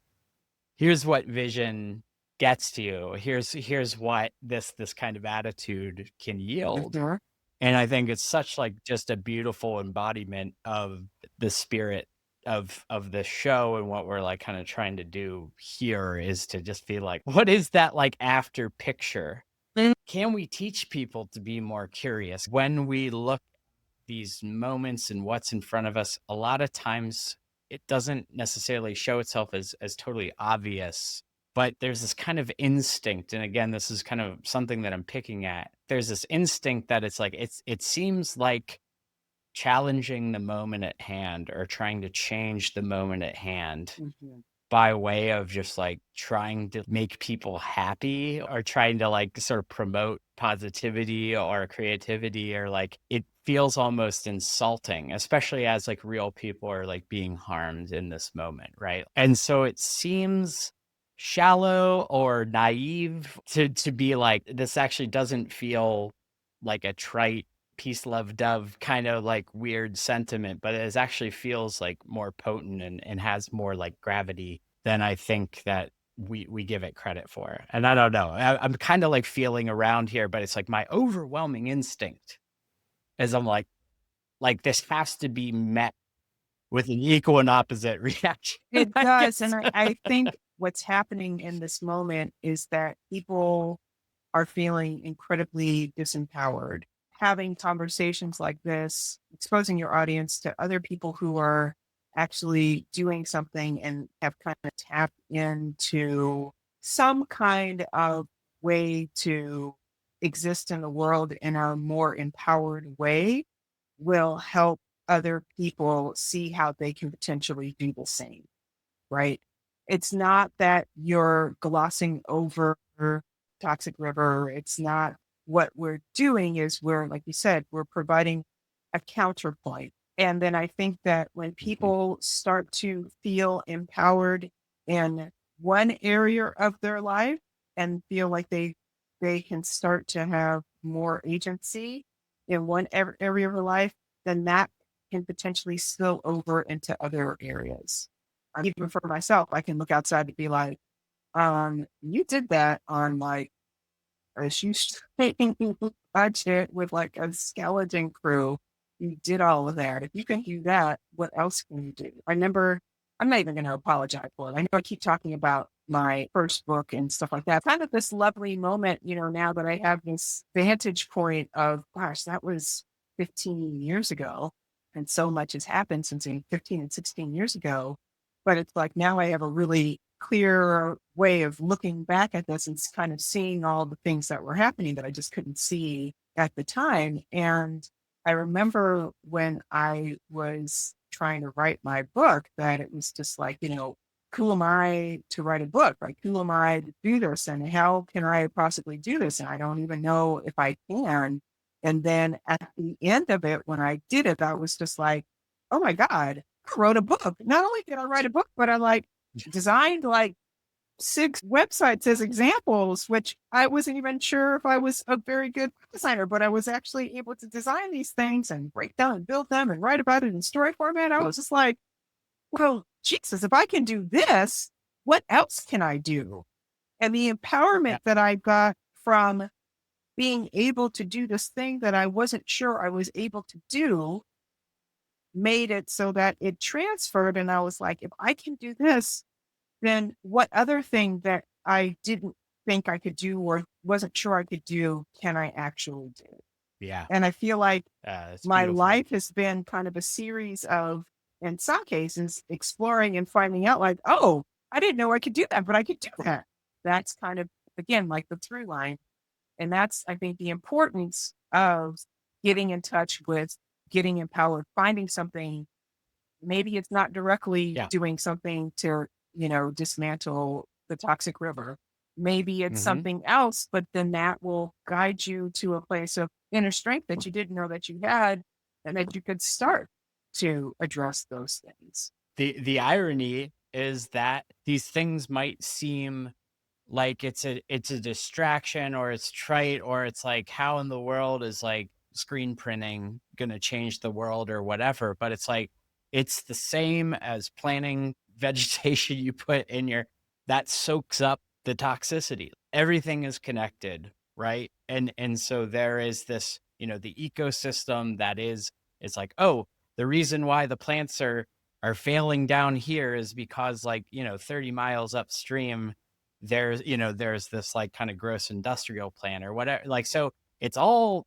here's what vision gets to you. Here's what this kind of attitude can yield. Mhm. And I think it's such like just a beautiful embodiment of the spirit of the show and what we're like kind of trying to do here is to just be like, what is that like after picture? Mm. Can we teach people to be more curious when we look at these moments and what's in front of us? A lot of times it doesn't necessarily show itself as totally obvious, but there's this kind of instinct. And again, this is kind of something that I'm picking at. There's this instinct that it's like it seems like challenging the moment at hand or trying to change the moment at hand Mhm. by way of just like trying to make people happy or trying to like sort of promote positivity or creativity or like it feels almost insulting, especially as like real people are like being harmed in this moment, right? And so it seems shallow or naive to be like this actually doesn't feel like a trite peace love dove kind of like weird sentiment, but it actually feels like more potent and has more like gravity than I think that we give it credit for. And I don't know. I'm kind of like feeling around here, but it's like my overwhelming instinct is I'm like this has to be met with an equal and opposite reaction, It I does, guess. and I think what's happening in this moment is that people are feeling incredibly disempowered. Having conversations like this, exposing your audience to other people who are actually doing something and have kind of tapped into some kind of way to exist in the world in a more empowered way will help other people see how they can potentially do the same, right? It's not that you're glossing over toxic river. It's not what we're doing is we're, like you said, we're providing a counterpoint. And then I think that when Mhm. people start to feel empowered in one area of their life and feel like they can start to have more agency in one area of their life, then that can potentially spill over into other areas. Even for myself, I can look outside and be like, you did that on like a shoestring budget with like a skeleton crew. You did all of that. If you can do that, what else can you do? I'm not even going to apologize for it. I know I keep talking about my first book and stuff like that. Kind of this lovely moment, now that I have this vantage point of, gosh, that was 15 years ago. And so much has happened since 15 and 16 years ago. But it's like now I have a really clearer way of looking back at this and kind of seeing all the things that were happening that I just couldn't see at the time. And I remember when I was trying to write my book that it was just like, who am I to write a book? Like, who am I to do this? And how can I possibly do this? And I don't even know if I can. And then at the end of it, when I did it, I was just like, oh my God, I wrote a book. Not only did I write a book, but I like designed like 6 websites as examples, which I wasn't even sure if I was a very good designer, but I was actually able to design these things and break down and build them and write about it in story format. I was just like, well, Jesus, if I can do this, what else can I do? And the empowerment Yeah. that I got from being able to do this thing that I wasn't sure I was able to do made it so that it transferred. And I was like, if I can do this, then what other thing that I didn't think I could do or wasn't sure I could do can I actually do? Yeah. And I feel like It's my beautiful. life has been kind of a series of, in some cases, exploring and finding out like, oh, I didn't know I could do that, but I could do that. That's kind of, again, like the through line. And that's, I think, the importance of getting in touch with getting empowered, finding something. Maybe it's not directly Yeah. doing something to, dismantle the toxic river. Maybe it's Hmm. something else, but then that will guide you to a place of inner strength that you didn't know that you had and that you could start to address those things. The irony is that these things might seem like it's a distraction, or it's trite, or it's like, how in the world is like screen printing going to change the world or whatever, but it's like it's the same as planting vegetation you put in your that soaks up the toxicity. Everything is connected, right? And so there is this, the ecosystem that is, it's like, oh, the reason why the plants are failing down here is because, like, 30 miles upstream there's this like kind of gross industrial plant or whatever. Like, so it's all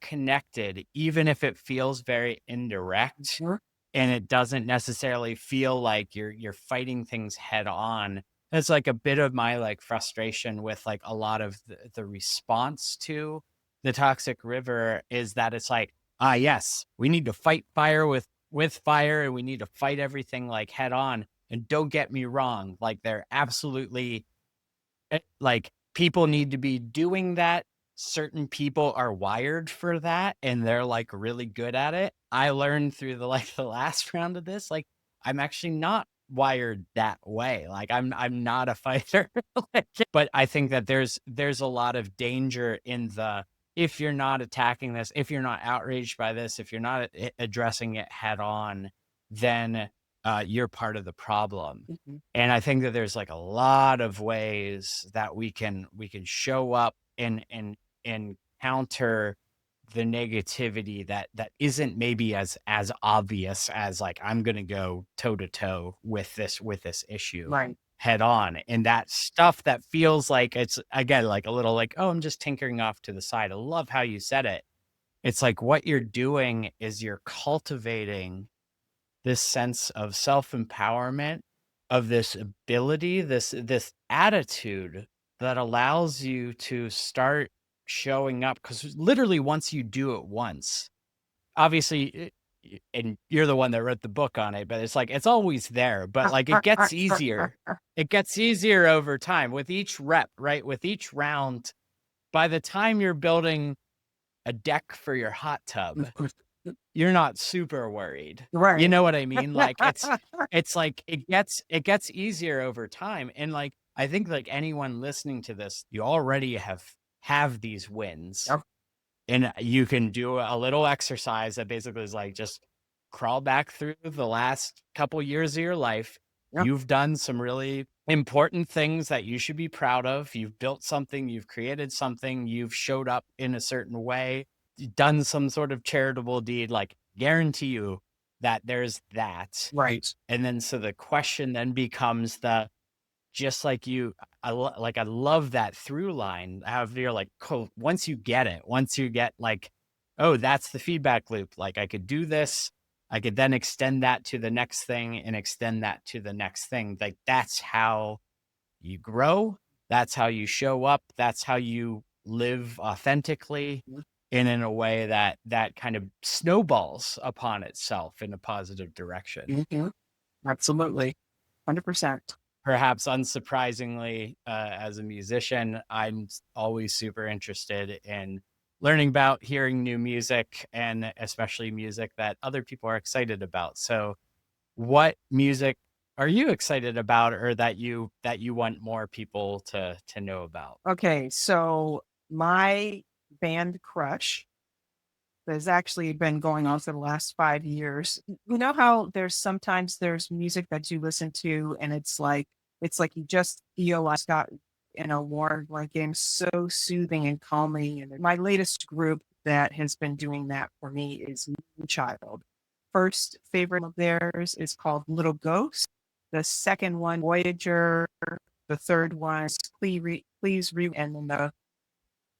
connected, even if it feels very indirect, Mhm. and it doesn't necessarily feel like you're fighting things head on. That's like a bit of my like frustration with like a lot of the response to the toxic river, is that it's like, yes, we need to fight fire with fire, and we need to fight everything like head on. And don't get me wrong, like, they're absolutely, like, people need to be doing that. Certain people are wired for that, and they're, like, really good at it. I learned through the, like, the last round of this, like, I'm actually not wired that way. Like, I'm not a fighter. Like, but I think that there's a lot of danger in the, if you're not attacking this, if you're not outraged by this, if you're not addressing it head on, then, you're part of the problem. Mhm. And I think that there's like a lot of ways that we can show up and counter the negativity that isn't maybe as obvious as, like, I'm gonna go toe to toe with this issue Right. head on. And that stuff that feels like it's, again, like a little like, oh, I'm just tinkering off to the side. I love how you said it. It's like what you're doing is you're cultivating this sense of self-empowerment, of this ability, this attitude that allows you to start showing up. Because literally once you do it once, obviously, and you're the one that wrote the book on it, but it's like it's always there, but like it gets easier. It gets easier over time with each rep, right? With each round, by the time you're building a deck for your hot tub, you're not super worried. You Right. know what I mean? Like, it's like it gets easier over time. And, like, I think, like, anyone listening to this, you already have these wins. Yep. And you can do a little exercise that basically is like, just crawl back through the last couple years of your life. Yep. You've done some really important things that you should be proud of. You've built something, you've created something, you've showed up in a certain way, done some sort of charitable deed. Like, guarantee you that there's that. Right. And then so the question then becomes the, just like you, I love that through line. How you're like, cool, once you get it, once you get like, oh, that's the feedback loop. Like, I could do this. I could then extend that to the next thing and extend that to the next thing. Like that's how you grow. That's how you show up. That's how you live authentically and in a way that kind of snowballs upon itself in a positive direction. Mhm. Absolutely. 100%. Perhaps unsurprisingly, as a musician, I'm always super interested in learning about hearing new music and especially music that other people are excited about. So what music are you excited about or that you want more people to know about? Okay, so my band crush has actually been going on for the last 5 years. You know how there's music that you listen to and it's like you just feel like got in a warm blanket, so soothing and calming. And my latest group that has been doing that for me is Moonchild. First favorite of theirs is called Little Ghost. The second one, Voyager. The third one is Please Re, and then the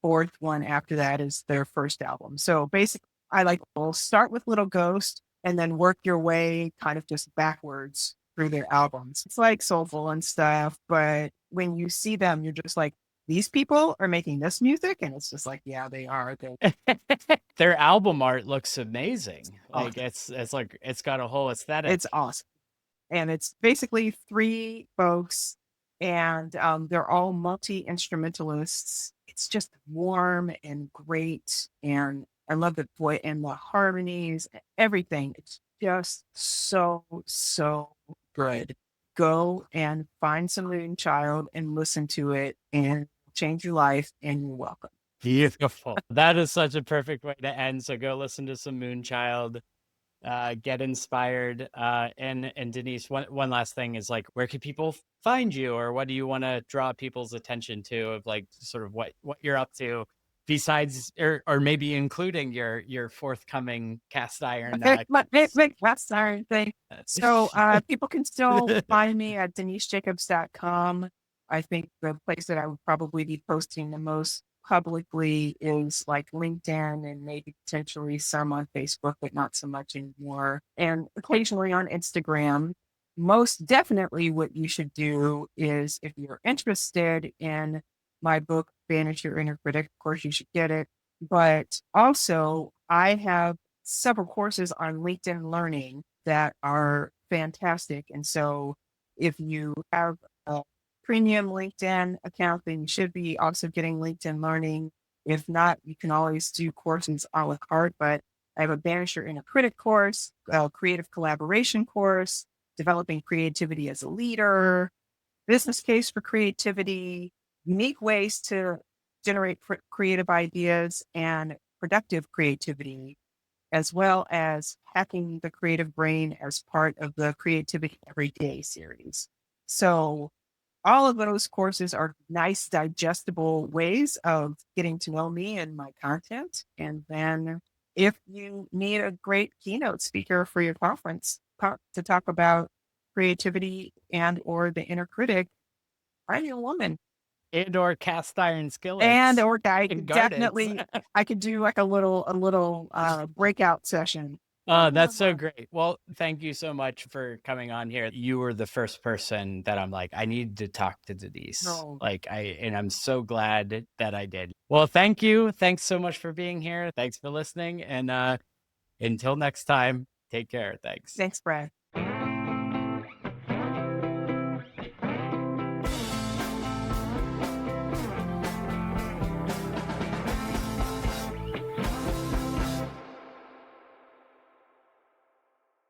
fourth one after that is their first album. So basically, I like will start with Little Ghost and then work your way kind of just backwards through their albums. It's like soulful and stuff, but when you see them, you're just like, these people are making this music, and it's just like, yeah, they are. Their album art looks amazing. Like Awesome. it's like it's got a whole It's aesthetic. awesome. And it's basically 3 folks, and, they're all multi-instrumentalists. It's just warm and great, and I love the and the harmonies, everything. It's just so, so good. Go and find some Moonchild and listen to it and change your life, and you're welcome. Beautiful. That is such a perfect way to end. So go listen to some Moonchild, get inspired. And Denise, one last thing is like, where can people find you, or what do you want to draw people's attention to of like sort of what you're up to besides, or maybe including your forthcoming cast iron. Okay, that's our thing. So, people can still find me at denisejacobs.com. I think the place that I would probably be posting the most publicly is like LinkedIn and maybe potentially some on Facebook, but not so much anymore. And occasionally on Instagram. Most definitely, what you should do is if you're interested in my book, Banish Your Inner Critic, of course, you should get it. But also, I have several courses on LinkedIn Learning that are fantastic. And so if you have a premium LinkedIn account, then you should be also getting LinkedIn Learning. If not, you can always do courses a la carte. But I have a Banish Your Inner Critic course, a creative collaboration course, developing creativity as a leader, business case for creativity, unique ways to generate creative ideas and productive creativity, as well as hacking the creative brain as part of the Creativity Every Day series. So all of those courses are nice, digestible ways of getting to know me and my content. And then if you need a great keynote speaker for your conference to talk about creativity and or the inner critic, I'm your woman. And or cast iron And skillets or I and gardens. definitely I could do like a little breakout session. That's so great. Well, thank you so much for coming on here. You were the first person that I'm like, I need to talk to Denise. No, And I'm so glad that I did. Well, thank you. Thanks so much for being here. Thanks for listening. And until next time, take care. Thanks. thanks, Brad.